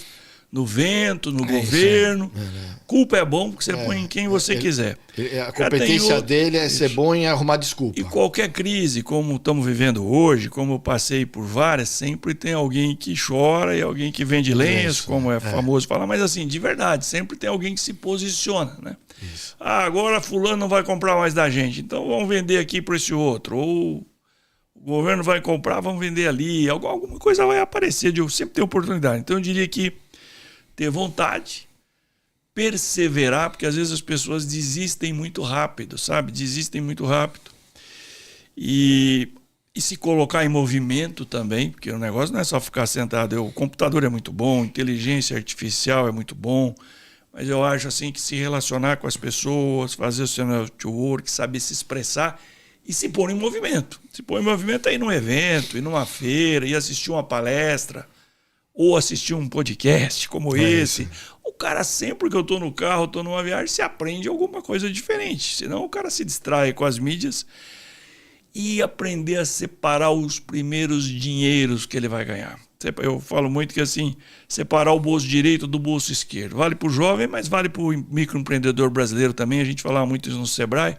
no vento, no governo. Culpa é bom porque você põe em quem você quiser. A competência dele é ser bom em arrumar desculpa. E qualquer crise, como estamos vivendo hoje, como eu passei por várias, sempre tem alguém que chora e alguém que vende lenço, como é famoso falar. Mas assim, de verdade, sempre tem alguém que se posiciona, né? Agora fulano não vai comprar mais da gente, então vamos vender aqui para esse outro. Ou o governo vai comprar, vamos vender ali. Alguma coisa vai aparecer, eu sempre tenho oportunidade. Então eu diria que ter vontade, perseverar, porque às vezes as pessoas desistem muito rápido, sabe? Desistem muito rápido. E se colocar em movimento também, porque o negócio não é só ficar sentado. O computador é muito bom, inteligência artificial é muito bom, mas eu acho assim que se relacionar com as pessoas, fazer o seu network, saber se expressar e se pôr em movimento. Se pôr em movimento é ir num evento, ir numa feira, ir assistir uma palestra, ou assistir um podcast como É esse. isso. O cara, sempre que eu estou no carro, estou numa viagem, se aprende alguma coisa diferente. Senão o cara se distrai com as mídias e aprender a separar os primeiros dinheiros que ele vai ganhar. Eu falo muito que assim, separar o bolso direito do bolso esquerdo. Vale para o jovem, mas vale para o microempreendedor brasileiro também. A gente falava muito isso no Sebrae.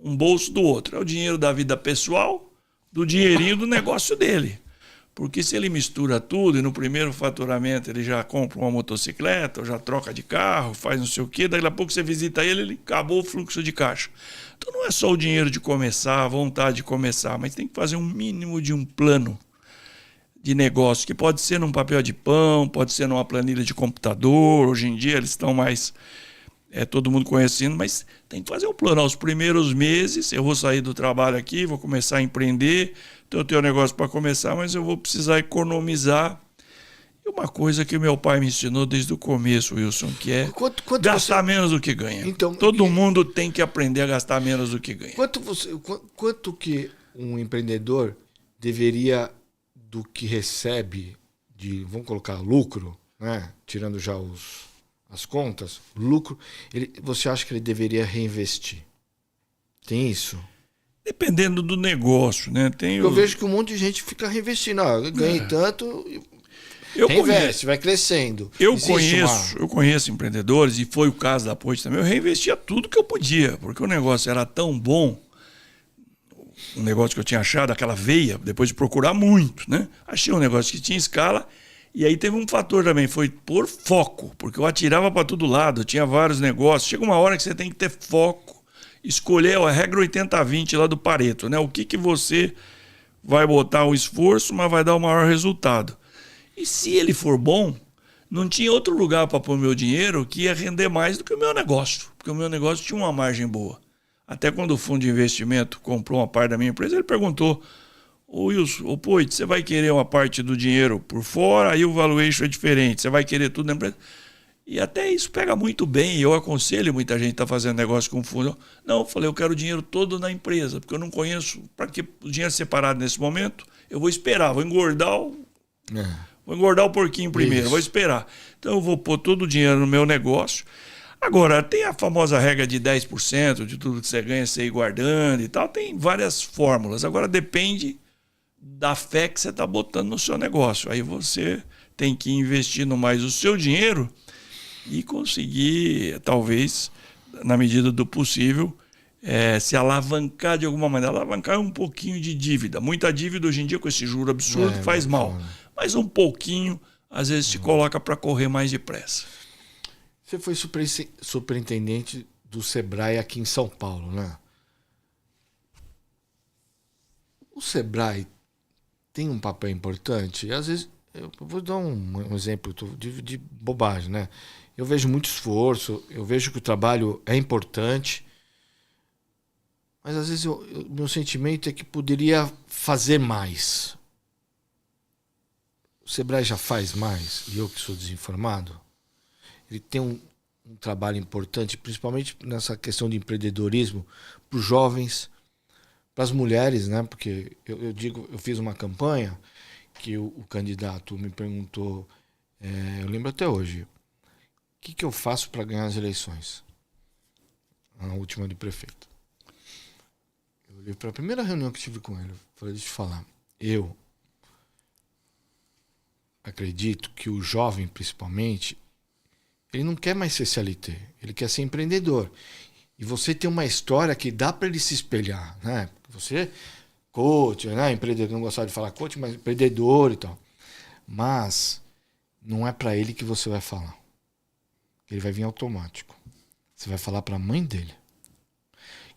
Um bolso do outro. É o dinheiro da vida pessoal, do dinheirinho do negócio dele. Porque se ele mistura tudo e no primeiro faturamento ele já compra uma motocicleta, ou já troca de carro, faz não sei o quê, daqui a pouco você visita ele acabou o fluxo de caixa. Então não é só o dinheiro de começar, a vontade de começar, mas tem que fazer um mínimo de um plano de negócio, que pode ser num papel de pão, pode ser numa planilha de computador. Hoje em dia eles estão mais... todo mundo conhecendo, mas tem que fazer um plano. Aos primeiros meses, eu vou sair do trabalho aqui, vou começar a empreender, então eu tenho um negócio para começar, mas eu vou precisar economizar. E uma coisa que meu pai me ensinou desde o começo, Wilson, que é gastar menos do que ganha. Então, todo mundo tem que aprender a gastar menos do que ganha. Quanto que um empreendedor deveria, do que recebe, vamos colocar lucro, né? Tirando já as contas, lucro, você acha que ele deveria reinvestir? Tem isso? Dependendo do negócio, né? Eu vejo que um monte de gente fica reinvestindo. Eu ganhei tanto, reinveste, vai crescendo. Eu conheço empreendedores, e foi o caso da Poit também. Eu reinvestia tudo que eu podia, porque o negócio era tão bom, um negócio que eu tinha achado, aquela veia, depois de procurar muito, né? Achei um negócio que tinha escala. E aí teve um fator também, foi por foco, porque eu atirava para todo lado, eu tinha vários negócios. Chega uma hora que você tem que ter foco, escolher a regra 80-20 lá do Pareto, né? O que você vai botar o esforço, mas vai dar o maior resultado. E se ele for bom, não tinha outro lugar para pôr meu dinheiro que ia render mais do que o meu negócio, porque o meu negócio tinha uma margem boa. Até quando o fundo de investimento comprou uma parte da minha empresa, ele perguntou: ô Wilson, Poit, você vai querer uma parte do dinheiro por fora, aí o valuation é diferente, você vai querer tudo na empresa? E até isso pega muito bem, eu aconselho muita gente a estar fazendo negócio com fundo. Não, eu falei, eu quero o dinheiro todo na empresa, porque eu não conheço, para que o dinheiro separado nesse momento, eu vou esperar, vou engordar o porquinho primeiro, vou esperar. Então eu vou pôr todo o dinheiro no meu negócio. Agora, tem a famosa regra de 10% de tudo que você ganha, você ir guardando e tal, tem várias fórmulas. Agora depende da fé que você está botando no seu negócio. Aí você tem que ir investindo mais o seu dinheiro e conseguir, talvez, na medida do possível, se alavancar de alguma maneira. Alavancar um pouquinho de dívida. Muita dívida hoje em dia com esse juro absurdo faz mal. Mas um pouquinho, às vezes, te coloca para correr mais depressa. Você foi superintendente do Sebrae aqui em São Paulo, né? O Sebrae tem um papel importante. Às vezes, eu vou dar um exemplo de bobagem, né? Eu vejo muito esforço, eu vejo que o trabalho é importante, mas às vezes meu sentimento é que poderia fazer mais. O Sebrae já faz mais, e eu que sou desinformado, ele tem um trabalho importante, principalmente nessa questão de empreendedorismo, para os jovens, para as mulheres, né? Porque eu fiz uma campanha que o candidato me perguntou, eu lembro até hoje, o que eu faço para ganhar as eleições? A última de prefeito. Eu olhei para a primeira reunião que tive com ele, falei, deixa eu te falar, eu acredito que o jovem, principalmente, ele não quer mais ser CLT, ele quer ser empreendedor. E você tem uma história que dá para ele se espelhar, né? Você, coach, né? Empreendedor, não gostava de falar coach, mas empreendedor e tal. Mas não é para ele que você vai falar. Ele vai vir automático. Você vai falar para a mãe dele.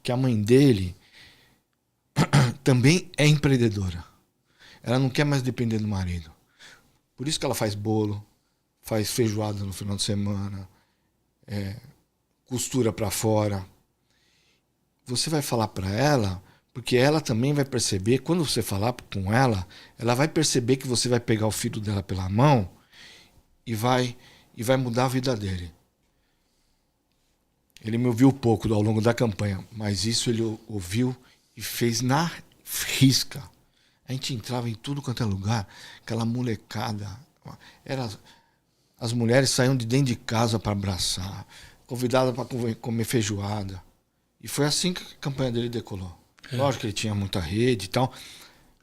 Que a mãe dele também é empreendedora. Ela não quer mais depender do marido. Por isso que ela faz bolo, faz feijoada no final de semana, costura para fora. Você vai falar para ela, porque ela também vai perceber, quando você falar com ela, ela vai perceber que você vai pegar o filho dela pela mão e vai mudar a vida dele. Ele me ouviu pouco ao longo da campanha, mas isso ele ouviu e fez na risca. A gente entrava em tudo quanto é lugar, aquela molecada, As mulheres saíam de dentro de casa para abraçar, convidadas para comer feijoada. E foi assim que a campanha dele decolou. Lógico que ele tinha muita rede e tal,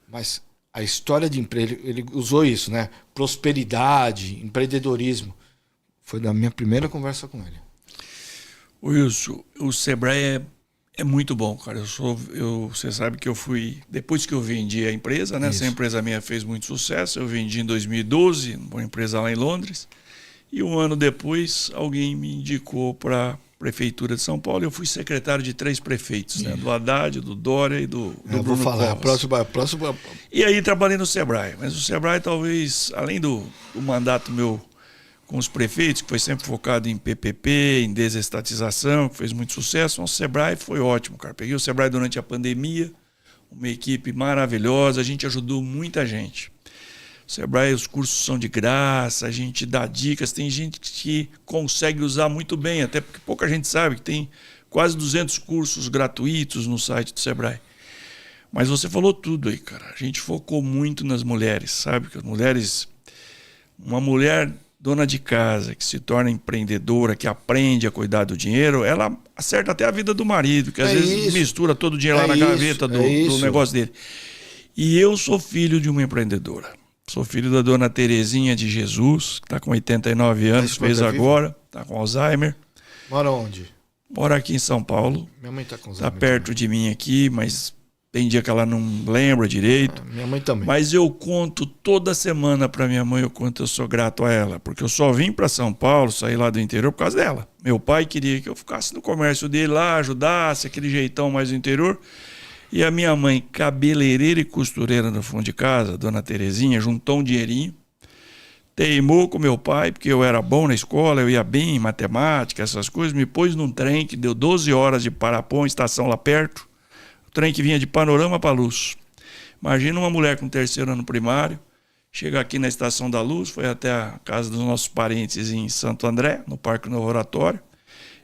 mas a história de emprego, ele usou isso, né? Prosperidade, empreendedorismo. Foi da minha primeira conversa com ele. Wilson, o Sebrae é muito bom, cara. Você sabe que eu fui, depois que eu vendi a empresa, né? Essa empresa minha fez muito sucesso. Eu vendi em 2012, uma empresa lá em Londres. E um ano depois, alguém me indicou para a Prefeitura de São Paulo. Eu fui secretário de 3 prefeitos, né? Do Haddad, do Dória e do Bruno vou falar, próxima. E aí trabalhei no Sebrae. Mas o Sebrae, talvez, além do mandato meu com os prefeitos, que foi sempre focado em PPP, em desestatização, que fez muito sucesso, o Sebrae foi ótimo, cara. Peguei o Sebrae durante a pandemia, uma equipe maravilhosa, a gente ajudou muita gente. O Sebrae, os cursos são de graça, a gente dá dicas, tem gente que consegue usar muito bem, até porque pouca gente sabe que tem quase 200 cursos gratuitos no site do Sebrae. Mas você falou tudo aí, cara. A gente focou muito nas mulheres, sabe? Que as mulheres... Uma mulher dona de casa, que se torna empreendedora, que aprende a cuidar do dinheiro, ela acerta até a vida do marido, que às vezes mistura todo o dinheiro lá na gaveta do negócio dele. E eu sou filho de uma empreendedora. Sou filho da dona Terezinha de Jesus, que está com 89 anos, fez agora, está com Alzheimer. Mora onde? Mora aqui em São Paulo. Minha mãe está com Alzheimer. Está perto de mim aqui, mas tem dia que ela não lembra direito. Minha mãe também. Mas eu conto toda semana para minha mãe o quanto eu sou grato a ela. Porque eu só vim para São Paulo, saí lá do interior por causa dela. Meu pai queria que eu ficasse no comércio dele lá, ajudasse, aquele jeitão mais do interior. E a minha mãe, cabeleireira e costureira no fundo de casa, dona Terezinha, juntou um dinheirinho. Teimou com meu pai, porque eu era bom na escola, eu ia bem em matemática, essas coisas. Me pôs num trem que deu 12 horas de Parapão, estação lá perto. O trem que vinha de Panorama para Luz. Imagina uma mulher com 3º ano primário, chega aqui na Estação da Luz, foi até a casa dos nossos parentes em Santo André, no Parque Novo Oratório,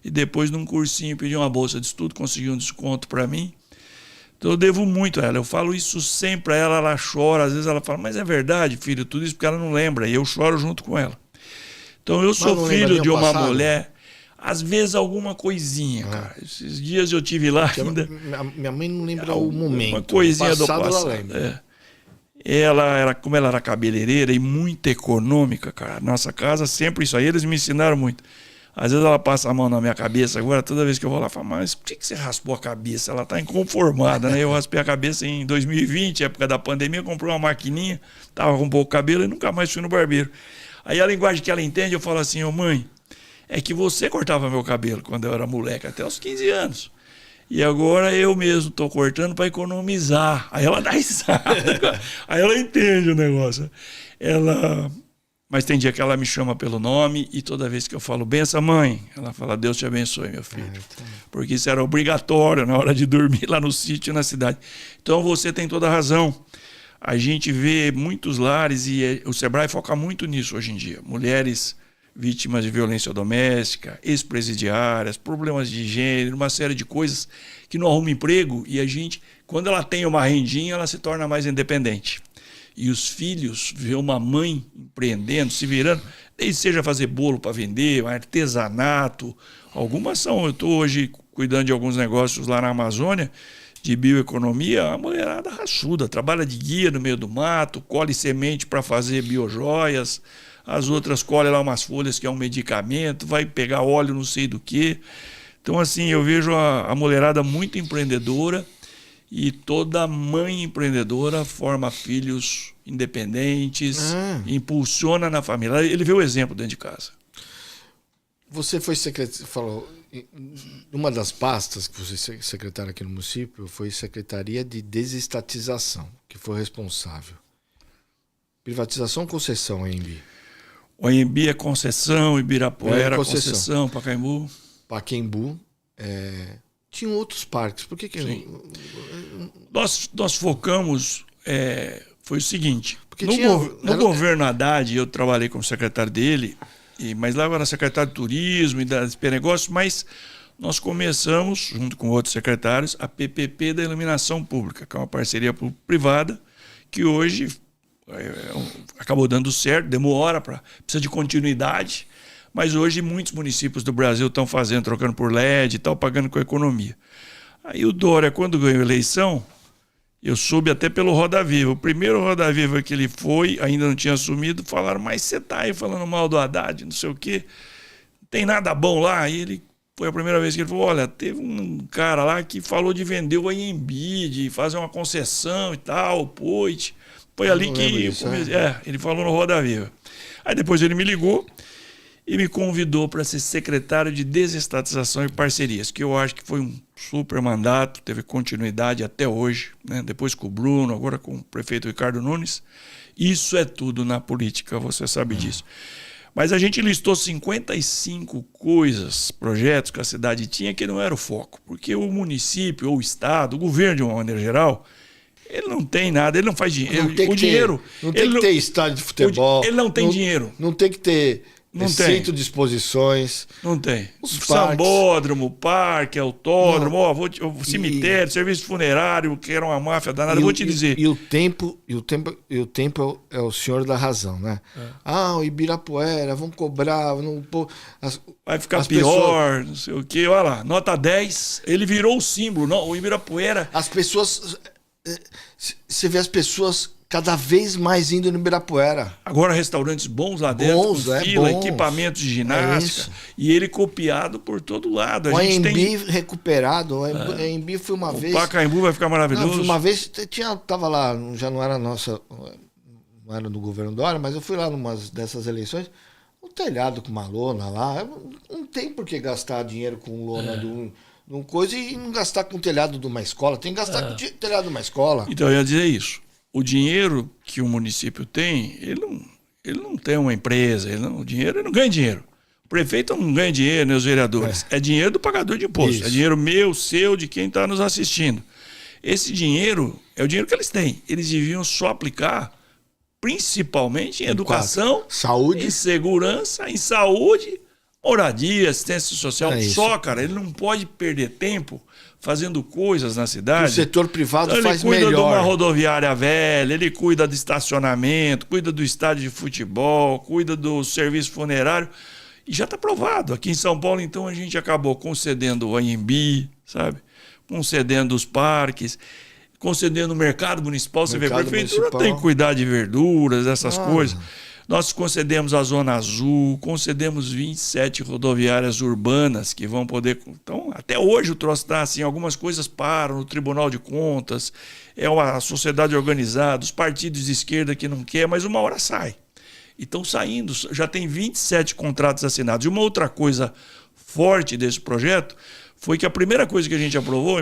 e depois num cursinho pediu uma bolsa de estudo, conseguiu um desconto para mim. Então eu devo muito a ela, eu falo isso sempre para ela, ela chora, às vezes ela fala, mas é verdade, filho, tudo isso porque ela não lembra, e eu choro junto com ela. Então eu sou filho de uma mulher, às vezes alguma coisinha, cara. Esses dias eu tive lá ainda... Minha mãe não lembra o momento. Uma coisinha do passado. Ela lembra. Como ela era cabeleireira e muito econômica, cara, nossa casa sempre isso aí, eles me ensinaram muito. Às vezes ela passa a mão na minha cabeça agora, toda vez que eu vou lá, fala, mas por que você raspou a cabeça? Ela tá inconformada, né? Eu raspei a cabeça em 2020, época da pandemia, comprei uma maquininha, tava com um pouco cabelo e nunca mais fui no barbeiro. Aí a linguagem que ela entende, eu falo assim, ô mãe, é que você cortava meu cabelo quando eu era moleque, até os 15 anos. E agora eu mesmo tô cortando para economizar. Aí ela dá risada, aí ela entende o negócio. Mas tem dia que ela me chama pelo nome e toda vez que eu falo, benção, mãe, ela fala, Deus te abençoe, meu filho. Porque isso era obrigatório na hora de dormir lá no sítio e na cidade. Então você tem toda a razão. A gente vê muitos lares e o Sebrae foca muito nisso hoje em dia. Mulheres vítimas de violência doméstica, ex-presidiárias, problemas de gênero, uma série de coisas que não arrumam emprego e a gente, quando ela tem uma rendinha, ela se torna mais independente. E os filhos vê uma mãe empreendendo, se virando, desde seja fazer bolo para vender, artesanato, algumas são. Eu estou hoje cuidando de alguns negócios lá na Amazônia, de bioeconomia, a mulherada raçuda, trabalha de guia no meio do mato, colhe semente para fazer biojoias, as outras colhem lá umas folhas que é um medicamento, vai pegar óleo não sei do que. Então, assim, eu vejo a mulherada muito empreendedora. E toda mãe empreendedora forma filhos independentes, impulsiona na família. Ele vê o exemplo dentro de casa. Você foi secretário, falou, uma das pastas que você é secretário aqui no município foi Secretaria de Desestatização, que foi responsável. Privatização ou concessão, AMB? O AMB é concessão, Ibirapuera, concessão, Pacaembu. Pacaembu, tinham outros parques. Por que Nós focamos... foi o seguinte. No governo Haddad, eu trabalhei como secretário dele, mas lá eu era secretário de Turismo e das negócios, mas nós começamos, junto com outros secretários, a PPP da Iluminação Pública, que é uma parceria público-privada, que hoje acabou dando certo, demora, precisa de continuidade, mas hoje muitos municípios do Brasil estão fazendo, trocando por LED e tal, pagando com a economia. Aí o Dória, quando ganhou a eleição, eu soube até pelo Roda Viva. O primeiro Roda Viva que ele foi, ainda não tinha assumido, falaram, mas você tá aí falando mal do Haddad, não sei o quê, não tem nada bom lá. E ele, foi a primeira vez que ele falou, olha, teve um cara lá que falou de vender o AMB, de fazer uma concessão e tal, o Poit. Foi ali que ele falou no Roda Viva. Aí depois ele me ligou e me convidou para ser secretário de Desestatização e Parcerias, que eu acho que foi um super mandato, teve continuidade até hoje, né? Depois com o Bruno, agora com o prefeito Ricardo Nunes. Isso é tudo na política, você sabe disso. Mas a gente listou 55 coisas, projetos que a cidade tinha que não era o foco, porque o município ou o estado, o governo de uma maneira geral, ele não tem nada, ele não faz dinheiro. Não tem que ter estádio de futebol. Ele não tem dinheiro. Não tem que ter centro de exposições. Não tem. Os Sambódromo, parque, autódromo, cemitério, serviço funerário, que era uma máfia danada. Eu vou te dizer. E o tempo é o senhor da razão, né? O Ibirapuera, vão cobrar, vai ficar pior, não sei o quê. Olha lá, nota 10, ele virou o símbolo. Não, o Ibirapuera. As pessoas. Você vê as pessoas cada vez mais indo no Ibirapuera. Agora restaurantes bons lá dentro, com fila, equipamentos de ginástica, e ele copiado por todo lado. O AMB recuperado, o AMB foi uma vez... O Pacaembu vai ficar maravilhoso. Uma vez, tava lá, já não era nossa, não era do governo Dória, mas eu fui lá numa dessas eleições, um telhado com uma lona lá, não tem por que gastar dinheiro com lona de um coisa e não gastar com o telhado de uma escola, tem que gastar com o telhado de uma escola. Então eu ia dizer isso. O dinheiro que o município tem, ele não tem uma empresa, ele não ganha dinheiro. O prefeito não ganha dinheiro, nem os vereadores. É dinheiro do pagador de imposto. Isso. É dinheiro meu, seu, de quem está nos assistindo. Esse dinheiro é o dinheiro que eles têm. Eles deviam só aplicar principalmente em educação, saúde, em segurança, em saúde, moradia, assistência social. Só, cara, ele não pode perder tempo fazendo coisas na cidade. O setor privado então, faz melhor. Ele cuida de uma rodoviária velha, ele cuida do estacionamento, cuida do estádio de futebol, cuida do serviço funerário. E já está provado. Aqui em São Paulo, então, a gente acabou concedendo o AMB, sabe? Concedendo os parques, concedendo o mercado municipal. Você vê, a prefeitura tem que cuidar de verduras, essas coisas. Nós concedemos a Zona Azul, concedemos 27 rodoviárias urbanas que vão poder... Então, até hoje o troço está assim, algumas coisas param no Tribunal de Contas, é uma sociedade organizada, os partidos de esquerda que não quer, mas uma hora sai. E estão saindo, já tem 27 contratos assinados. E uma outra coisa forte desse projeto foi que a primeira coisa que a gente aprovou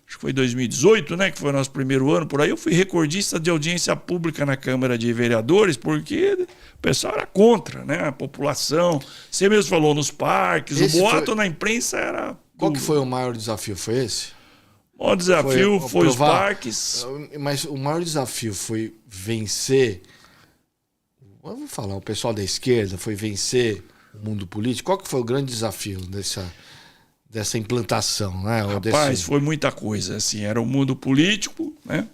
acho que foi 2018, né, que foi o nosso primeiro ano, por aí eu fui recordista de audiência pública na Câmara de Vereadores, porque o pessoal era contra, né, a população. Você mesmo falou nos parques, o boato na imprensa era... Qual que foi o maior desafio? Foi esse? O maior desafio foi os parques. Mas o maior desafio foi vencer... Eu vou falar, o pessoal da esquerda foi vencer o mundo político. Qual que foi o grande desafio dessa implantação, né? Rapaz, foi muita coisa, assim, era o mundo político, né?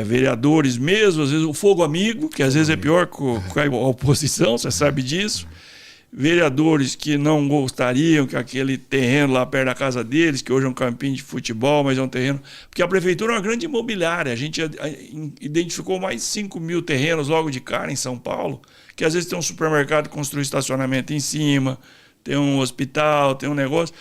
Vereadores mesmo, às vezes o fogo amigo, que às vezes é pior que a oposição, você sabe disso. Vereadores que não gostariam que aquele terreno lá perto da casa deles, que hoje é um campinho de futebol, mas é um terreno... Porque a prefeitura é uma grande imobiliária, a gente identificou mais de 5 mil terrenos logo de cara em São Paulo, que às vezes tem um supermercado que construiu estacionamento em cima, tem um hospital, tem um negócio.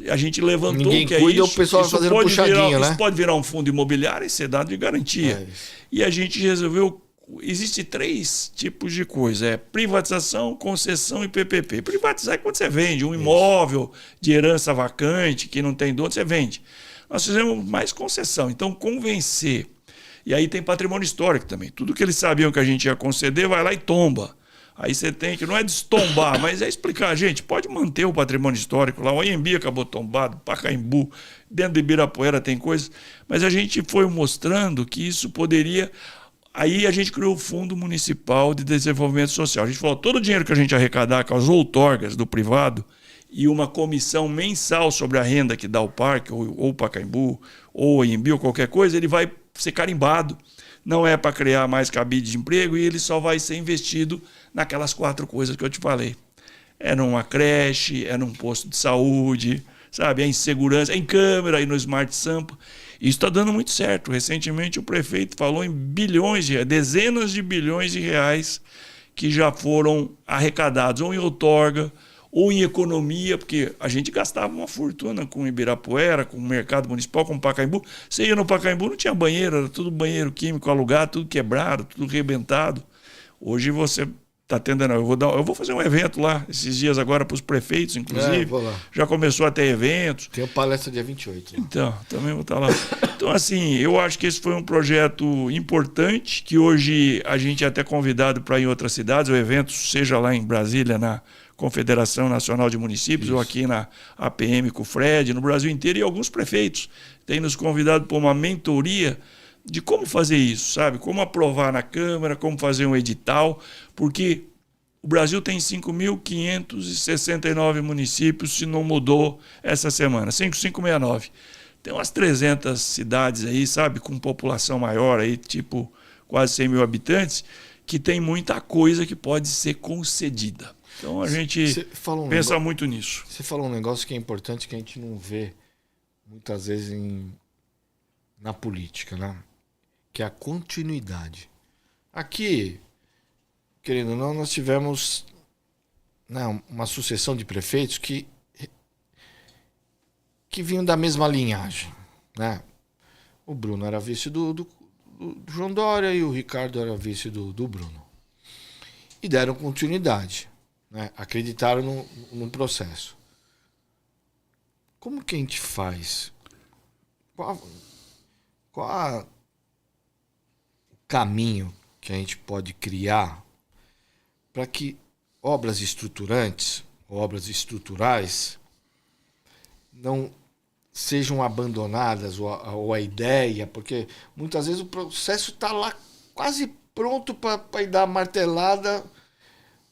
A gente levantou Ninguém que cuida, é isso. O pessoal isso fazendo pode puxadinho, né? Isso pode virar um fundo imobiliário e ser dado de garantia. E a gente resolveu... Existem 3 tipos de coisa. Privatização, concessão e PPP. Privatizar é quando você vende um imóvel de herança vacante, que não tem dono, você vende. Nós fizemos mais concessão. Então, convencer. E aí tem patrimônio histórico também. Tudo que eles sabiam que a gente ia conceder, vai lá e tomba. Aí você tem que, não é destombar, mas é explicar, gente, pode manter o patrimônio histórico lá, o AMB acabou tombado, Pacaembu, dentro do Ibirapuera tem coisas, mas a gente foi mostrando que isso poderia... Aí a gente criou o Fundo Municipal de Desenvolvimento Social. A gente falou, todo o dinheiro que a gente arrecadar com as outorgas do privado e uma comissão mensal sobre a renda que dá o parque, ou o Pacaembu, ou o AMB, ou qualquer coisa, ele vai ser carimbado. não é para criar mais cabide de emprego e ele só vai ser investido naquelas 4 coisas que eu te falei. É numa creche, é num posto de saúde, sabe? É em segurança, é em câmera, aí no Smart Sampa. Isso está dando muito certo. Recentemente o prefeito falou em dezenas de bilhões de reais que já foram arrecadados, ou em outorga, ou em economia, porque a gente gastava uma fortuna com Ibirapuera, com o mercado municipal, com o Pacaembu. Você ia no Pacaembu, não tinha banheiro, era tudo banheiro químico alugado, tudo quebrado, tudo arrebentado. Hoje você está atendendo. Eu vou fazer um evento lá, esses dias agora, para os prefeitos, inclusive. Vou lá. Já começou a ter eventos. Tem palestra dia 28. Lá. Então, também vou estar lá. Então, assim, eu acho que esse foi um projeto importante, que hoje a gente é até convidado para ir em outras cidades, o evento seja lá em Brasília, na Confederação Nacional de Municípios, ou aqui na APM com o Fred, no Brasil inteiro, e alguns prefeitos têm nos convidado para uma mentoria de como fazer isso, sabe? Como aprovar na Câmara, como fazer um edital, porque o Brasil tem 5.569 municípios, se não mudou essa semana, 5.569. Tem umas 300 cidades aí, sabe, com população maior, aí, tipo quase 100 mil habitantes, que tem muita coisa que pode ser concedida. Então a gente pensa muito nisso. Você falou um negócio que é importante, que a gente não vê muitas vezes na política, né? Que é a continuidade. Aqui, querendo ou não, nós tivemos uma sucessão de prefeitos que vinham da mesma linhagem, né? O Bruno era vice do João Dória e o Ricardo era vice do Bruno. E deram continuidade, né? Acreditaram no processo. Como que a gente faz? Qual o caminho que a gente pode criar para que obras estruturantes, obras estruturais, não sejam abandonadas, ou a ideia, porque muitas vezes o processo está lá quase pronto para ir dar a martelada,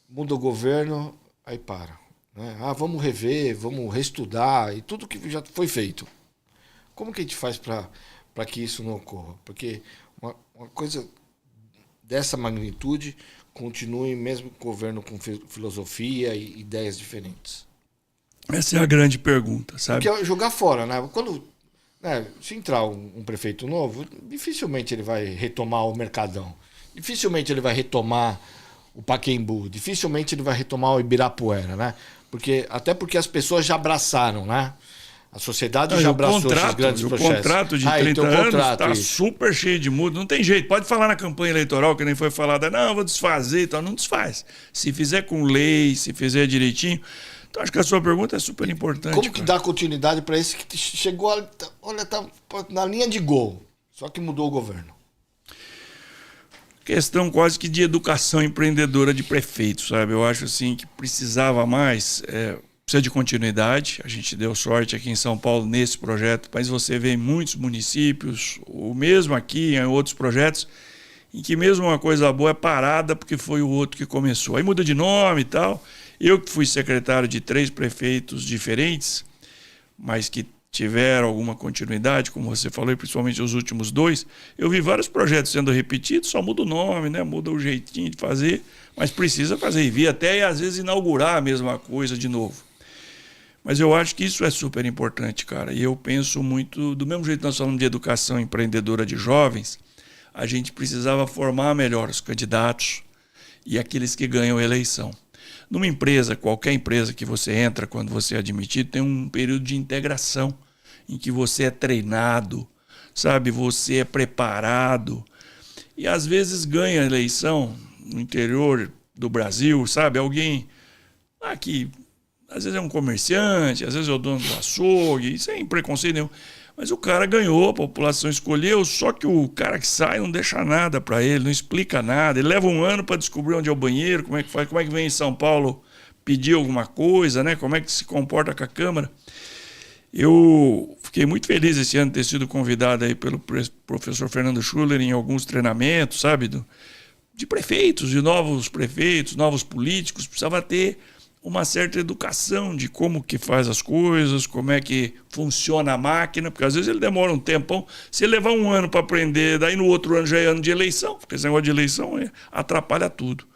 muda o governo, aí para. Né? Vamos rever, vamos reestudar, e tudo que já foi feito. Como que a gente faz para que isso não ocorra? Porque uma coisa dessa magnitude continue mesmo com o governo com filosofia e ideias diferentes. Essa é a grande pergunta, sabe? Porque é jogar fora, né? Quando, se entrar um prefeito novo, dificilmente ele vai retomar o Mercadão, dificilmente ele vai retomar o Pacaembu, dificilmente ele vai retomar o Ibirapuera, né? Até porque as pessoas já abraçaram, né? A sociedade já abraçou esses grandes processos. O contrato de 30 anos está super cheio de mudo. Não tem jeito. Pode falar na campanha eleitoral, que nem foi falada, não, vou desfazer e tal. Não desfaz. Se fizer com lei, se fizer direitinho. Então, acho que a sua pergunta é super importante. Como que dá continuidade para esse que chegou, olha, tá na linha de gol, só que mudou o governo? Questão quase que de educação empreendedora de prefeitos, sabe? Eu acho assim que precisava mais... Precisa de continuidade, a gente deu sorte aqui em São Paulo nesse projeto, mas você vê em muitos municípios, o mesmo aqui, em outros projetos, em que mesmo uma coisa boa é parada porque foi o outro que começou. Aí muda de nome e tal. Eu que fui secretário de 3 prefeitos diferentes, mas que tiveram alguma continuidade, como você falou, e principalmente os últimos 2, eu vi vários projetos sendo repetidos, só muda o nome, né? Muda o jeitinho de fazer, mas precisa fazer. E vi até, às vezes, inaugurar a mesma coisa de novo. Mas eu acho que isso é super importante, cara. E eu penso muito, do mesmo jeito que nós falamos de educação empreendedora de jovens, a gente precisava formar melhor os candidatos e aqueles que ganham a eleição. Numa empresa, qualquer empresa que você entra, quando você é admitido, tem um período de integração em que você é treinado, sabe? Você é preparado. E às vezes ganha a eleição no interior do Brasil, sabe? Alguém aqui... Às vezes é um comerciante, às vezes é o dono do açougue, sem preconceito nenhum. Mas o cara ganhou, a população escolheu, só que o cara que sai não deixa nada para ele, não explica nada. Ele leva um ano para descobrir onde é o banheiro, como é que faz, como é que vem em São Paulo pedir alguma coisa, né? Como é que se comporta com a Câmara. Eu fiquei muito feliz esse ano de ter sido convidado aí pelo professor Fernando Schuller em alguns treinamentos, sabe? De prefeitos, de novos prefeitos, novos políticos. Precisava ter uma certa educação de como que faz as coisas, como é que funciona a máquina, porque às vezes ele demora um tempão. Se ele levar um ano para aprender, daí no outro ano já é ano de eleição, porque esse negócio de eleição atrapalha tudo.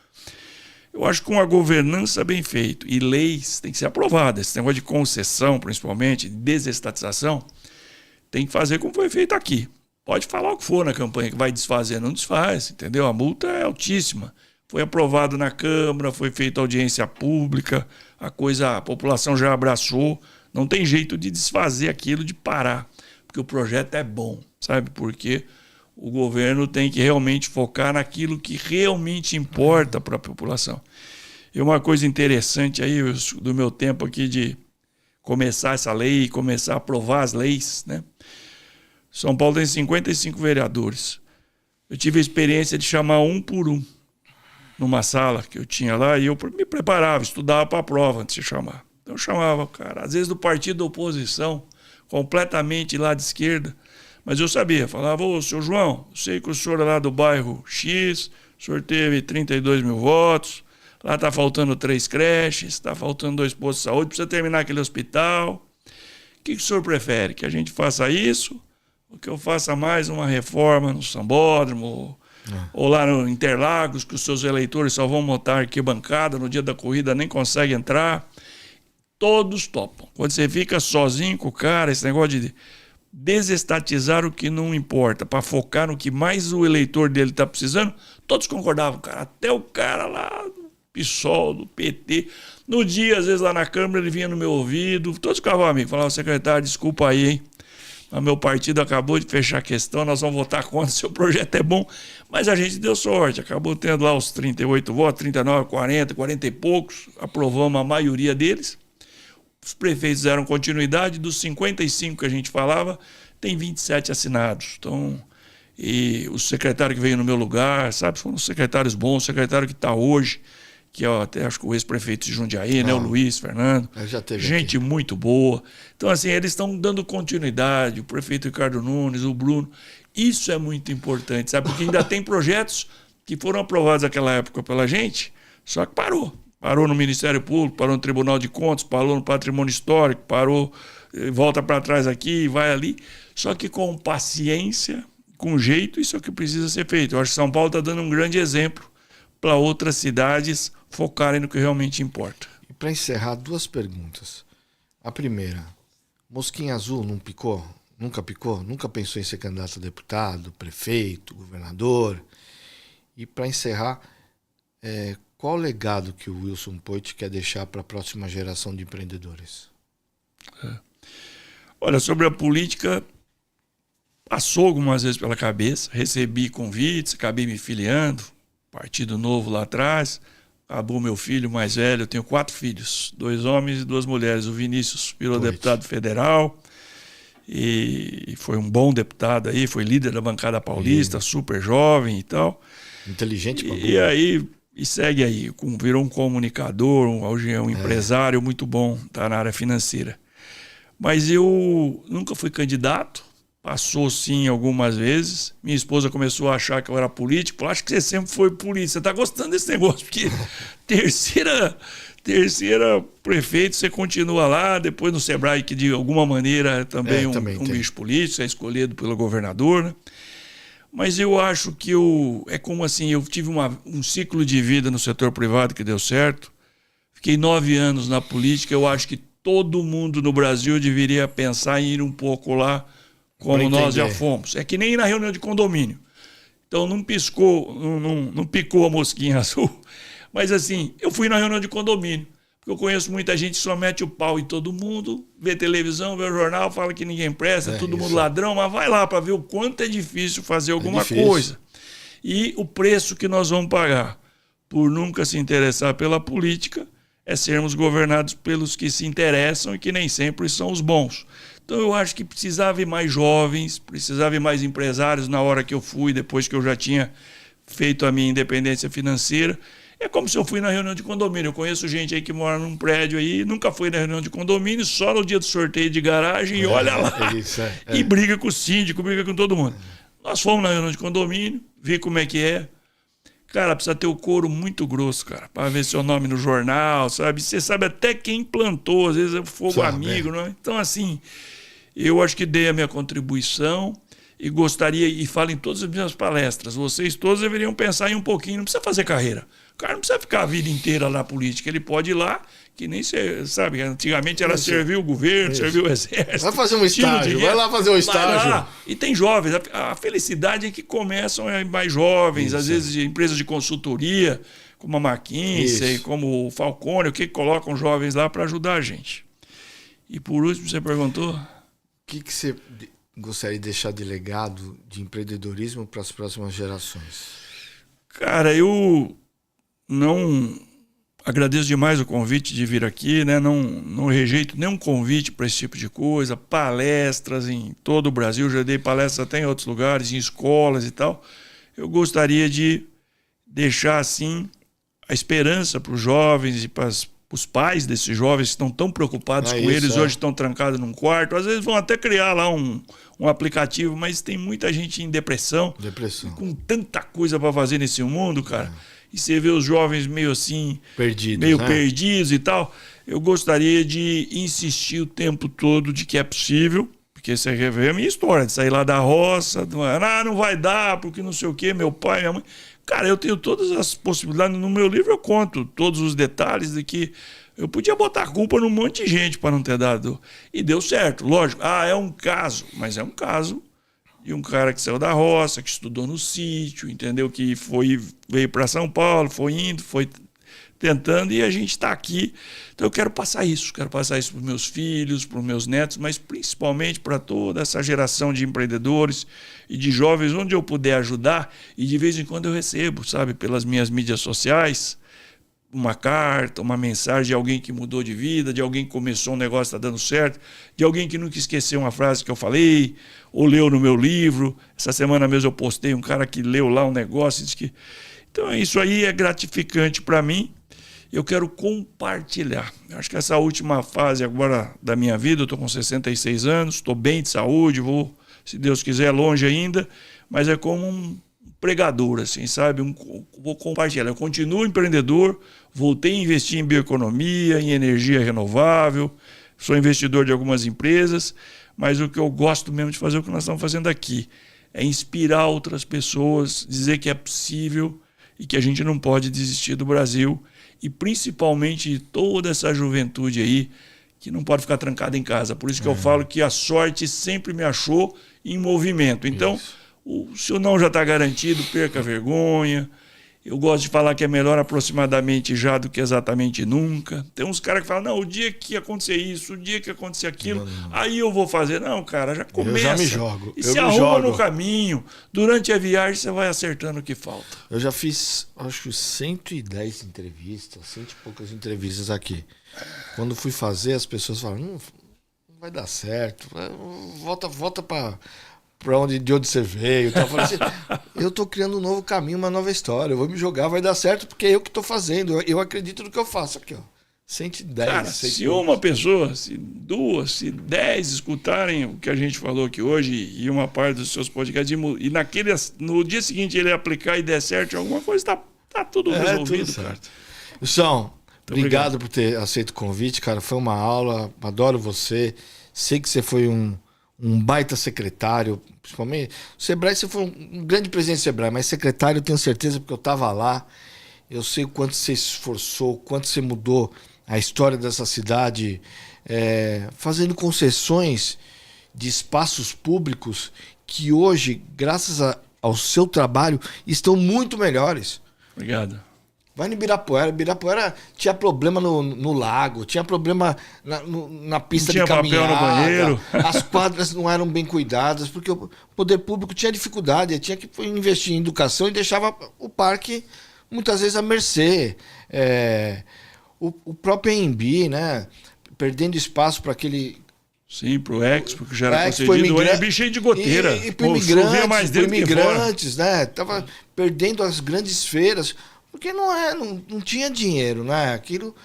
Eu acho que com a governança bem feita e leis tem que ser aprovadas. Esse negócio de concessão, principalmente, de desestatização, tem que fazer como foi feito aqui. Pode falar o que for na campanha, que vai desfazer, não desfaz, entendeu? A multa é altíssima. Foi aprovado na Câmara, foi feita audiência pública, a população já abraçou. Não tem jeito de desfazer aquilo, de parar, porque o projeto é bom, sabe? Porque o governo tem que realmente focar naquilo que realmente importa para a população. E uma coisa interessante aí do meu tempo aqui de começar essa lei, começar a aprovar as leis, né? São Paulo tem 55 vereadores. Eu tive a experiência de chamar um por um numa sala que eu tinha lá e eu me preparava, estudava para a prova antes de chamar. Então eu chamava o cara, às vezes do partido da oposição, completamente lá de esquerda, mas eu sabia, falava, ô, seu João, eu sei que o senhor é lá do bairro X, o senhor teve 32 mil votos, lá está faltando 3 creches, está faltando 2 postos de saúde, precisa terminar aquele hospital. O que o senhor prefere? Que a gente faça isso ou que eu faça mais uma reforma no Sambódromo ou lá no Interlagos, que os seus eleitores só vão montar arquibancada, no dia da corrida nem conseguem entrar? Todos topam. Quando você fica sozinho com o cara, esse negócio de desestatizar o que não importa, para focar no que mais o eleitor dele está precisando, todos concordavam, cara. Até o cara lá do PSOL, do PT. No dia, às vezes lá na Câmara, ele vinha no meu ouvido, todos ficavam amigos, falavam, secretário, desculpa aí, hein? O meu partido acabou de fechar a questão, nós vamos votar contra, seu projeto é bom. Mas a gente deu sorte, acabou tendo lá os 38 votos, 39, 40, 40 e poucos, aprovamos a maioria deles. Os prefeitos deram continuidade, dos 55 que a gente falava, tem 27 assinados. Então, e o secretário que veio no meu lugar, sabe, foram secretários bons, o secretário que está hoje, que é até acho que o ex-prefeito de Jundiaí, né, o Luiz Fernando, gente aqui. Muito boa. Então, assim, eles estão dando continuidade, o prefeito Ricardo Nunes, o Bruno, isso é muito importante, sabe, porque ainda tem projetos que foram aprovados naquela época pela gente, só que parou. Parou no Ministério Público, parou no Tribunal de Contas, parou no Patrimônio Histórico, parou, volta para trás aqui, vai ali. Só que com paciência, com jeito, isso é o que precisa ser feito. Eu acho que São Paulo está dando um grande exemplo para outras cidades focarem no que realmente importa. E para encerrar, 2 perguntas. A primeira, Mosquinha Azul não picou? Nunca picou? Nunca pensou em ser candidato a deputado, prefeito, governador? E para encerrar, qual o legado que o Wilson Poit quer deixar para a próxima geração de empreendedores? Olha, sobre a política, passou algumas vezes pela cabeça, recebi convites, acabei me filiando, Partido Novo lá atrás, acabou meu filho mais velho, eu tenho 4 filhos, 2 homens e 2 mulheres. O Vinícius virou deputado federal e foi um bom deputado aí, foi líder da bancada paulista, super jovem e tal. Inteligente. E aí... E segue aí, virou um comunicador, hoje é um empresário muito bom, está na área financeira. Mas eu nunca fui candidato, passou sim algumas vezes. Minha esposa começou a achar que eu era político. Acho que você sempre foi político. Você está gostando desse negócio, porque terceira prefeito, você continua lá, depois no Sebrae, que de alguma maneira é também um bicho político, é escolhido pelo governador, né? Mas eu acho que é como assim, eu tive um ciclo de vida no setor privado que deu certo. Fiquei 9 anos na política. Eu acho que todo mundo no Brasil deveria pensar em ir um pouco lá, como nós já fomos. É que nem ir na reunião de condomínio. Então não picou a mosquinha azul. Mas assim, eu fui na reunião de condomínio. Porque eu conheço muita gente que só mete o pau em todo mundo, vê televisão, vê o jornal, fala que ninguém presta, todo mundo ladrão, mas vai lá para ver o quanto é difícil fazer alguma coisa. E o preço que nós vamos pagar por nunca se interessar pela política é sermos governados pelos que se interessam e que nem sempre são os bons. Então eu acho que precisava ir mais jovens, precisava ir mais empresários na hora que eu fui, depois que eu já tinha feito a minha independência financeira. É como se eu fui na reunião de condomínio. Eu conheço gente aí que mora num prédio aí, nunca foi na reunião de condomínio, só no dia do sorteio de garagem e olha lá. E briga com o síndico, briga com todo mundo. Nós fomos na reunião de condomínio, vi como é que é. Cara, precisa ter o couro muito grosso, cara, para ver seu nome no jornal, sabe? Você sabe até quem plantou, às vezes é o fogo amigo, não é? Então, assim, eu acho que dei a minha contribuição e gostaria, e falo em todas as minhas palestras, vocês todos deveriam pensar em um pouquinho, não precisa fazer carreira. O cara não precisa ficar a vida inteira na política, ele pode ir lá, que nem você sabe, antigamente era servir o governo, servir o exército. Vai fazer um estágio, vai lá fazer um estágio. Lá. E tem jovens, a felicidade é que começam mais jovens, às vezes de empresas de consultoria, como a McKinsey, como o Falcone, o que colocam jovens lá para ajudar a gente. E por último, você perguntou? O que você gostaria de deixar de legado de empreendedorismo para as próximas gerações? Cara, eu não agradeço demais o convite de vir aqui, né? Não rejeito nenhum convite para esse tipo de coisa, palestras em todo o Brasil, já dei palestras até em outros lugares, em escolas e tal. Eu gostaria de deixar, assim, a esperança para os jovens e para os pais desses jovens que estão tão preocupados com eles, hoje estão trancados num quarto, às vezes vão até criar lá um aplicativo, mas tem muita gente em depressão. Com tanta coisa para fazer nesse mundo, cara. E você vê os jovens meio assim, perdidos e tal. Eu gostaria de insistir o tempo todo de que é possível, porque você vê a minha história, de sair lá da roça, não vai dar, porque não sei o quê, meu pai, minha mãe. Cara, eu tenho todas as possibilidades. No meu livro eu conto todos os detalhes de que eu podia botar a culpa num monte de gente para não ter dado. E deu certo, lógico. É um caso, mas é um caso de um cara que saiu da roça, que estudou no sítio, entendeu? Que veio para São Paulo, foi indo, foi tentando, e a gente está aqui. Então eu quero passar isso para os meus filhos, para os meus netos, mas principalmente para toda essa geração de empreendedores e de jovens, onde eu puder ajudar. E de vez em quando eu recebo, sabe, pelas minhas mídias sociais, uma carta, uma mensagem de alguém que mudou de vida, de alguém que começou um negócio, está dando certo, de alguém que nunca esqueceu uma frase que eu falei, ou leu no meu livro. Essa semana mesmo eu postei um cara que leu lá um negócio e disse que... Então isso aí é gratificante para mim. Eu quero compartilhar. Eu acho que essa última fase agora da minha vida, eu estou com 66 anos, estou bem de saúde, vou, se Deus quiser, longe ainda, mas é como um pregador, assim, sabe? Vou compartilhar. Eu continuo empreendedor, voltei a investir em bioeconomia, em energia renovável, sou investidor de algumas empresas, mas o que eu gosto mesmo de fazer, o que nós estamos fazendo aqui, é inspirar outras pessoas, dizer que é possível e que a gente não pode desistir do Brasil, e principalmente toda essa juventude aí que não pode ficar trancada em casa. Por isso que eu falo que a sorte sempre me achou em movimento. Então, se o não já está garantido, perca a vergonha. Eu gosto de falar que é melhor aproximadamente já do que exatamente nunca. Tem uns caras que falam, não, o dia que acontecer isso, o dia que acontecer aquilo, aí eu vou fazer. Não, cara, já começa. Eu já me jogo. E se arruma no caminho. Durante a viagem você vai acertando o que falta. Eu já fiz, acho que 110 entrevistas, 100 e poucas entrevistas aqui. Quando fui fazer, as pessoas falam, não vai dar certo, volta para de onde você veio. Então, eu falei assim, eu tô criando um novo caminho, uma nova história. Eu vou me jogar, vai dar certo, porque é eu que tô fazendo. Eu acredito no que eu faço. Aqui, ó. 110. Cara, se uma pessoa, se duas, se 10 escutarem o que a gente falou aqui hoje e uma parte dos seus podcasts, e no dia seguinte ele aplicar e der certo, alguma coisa tá tudo resolvido, tudo cara. Wilson, obrigado por ter aceito o convite, cara. Foi uma aula, adoro você. Sei que você foi um baita secretário, principalmente. O Sebrae, você foi um grande presidente do Sebrae, mas secretário eu tenho certeza, porque eu estava lá. Eu sei o quanto você se esforçou, o quanto você mudou a história dessa cidade, fazendo concessões de espaços públicos que hoje, graças ao seu trabalho, estão muito melhores. Obrigado. Vai no Ibirapuera. Ibirapuera tinha problema no lago, tinha problema na pista de caminhada. Papel no banheiro. As quadras não eram bem cuidadas, porque o poder público tinha dificuldade, tinha que investir em educação e deixava o parque muitas vezes à mercê. O próprio AMB, né, perdendo espaço para aquele... Sim, para o Expo, que já era concedido, o AMB cheio de goteira. E para imigrantes, né, estava perdendo as grandes feiras... Porque não tinha dinheiro, né? Aquilo,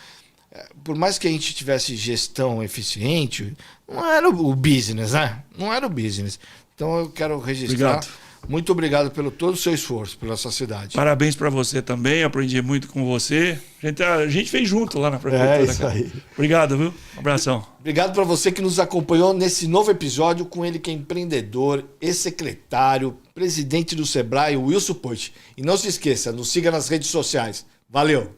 por mais que a gente tivesse gestão eficiente, não era o business, né? Não era o business. Então eu quero registrar Muito obrigado pelo todo o seu esforço, pela sua cidade. Parabéns para você também, aprendi muito com você. A gente fez junto lá na prefeitura. É isso aí. Obrigado, viu? Um abração. Obrigado para você que nos acompanhou nesse novo episódio com ele que é empreendedor, ex-secretário, presidente do Sebrae, Wilson Poit. E não se esqueça, nos siga nas redes sociais. Valeu!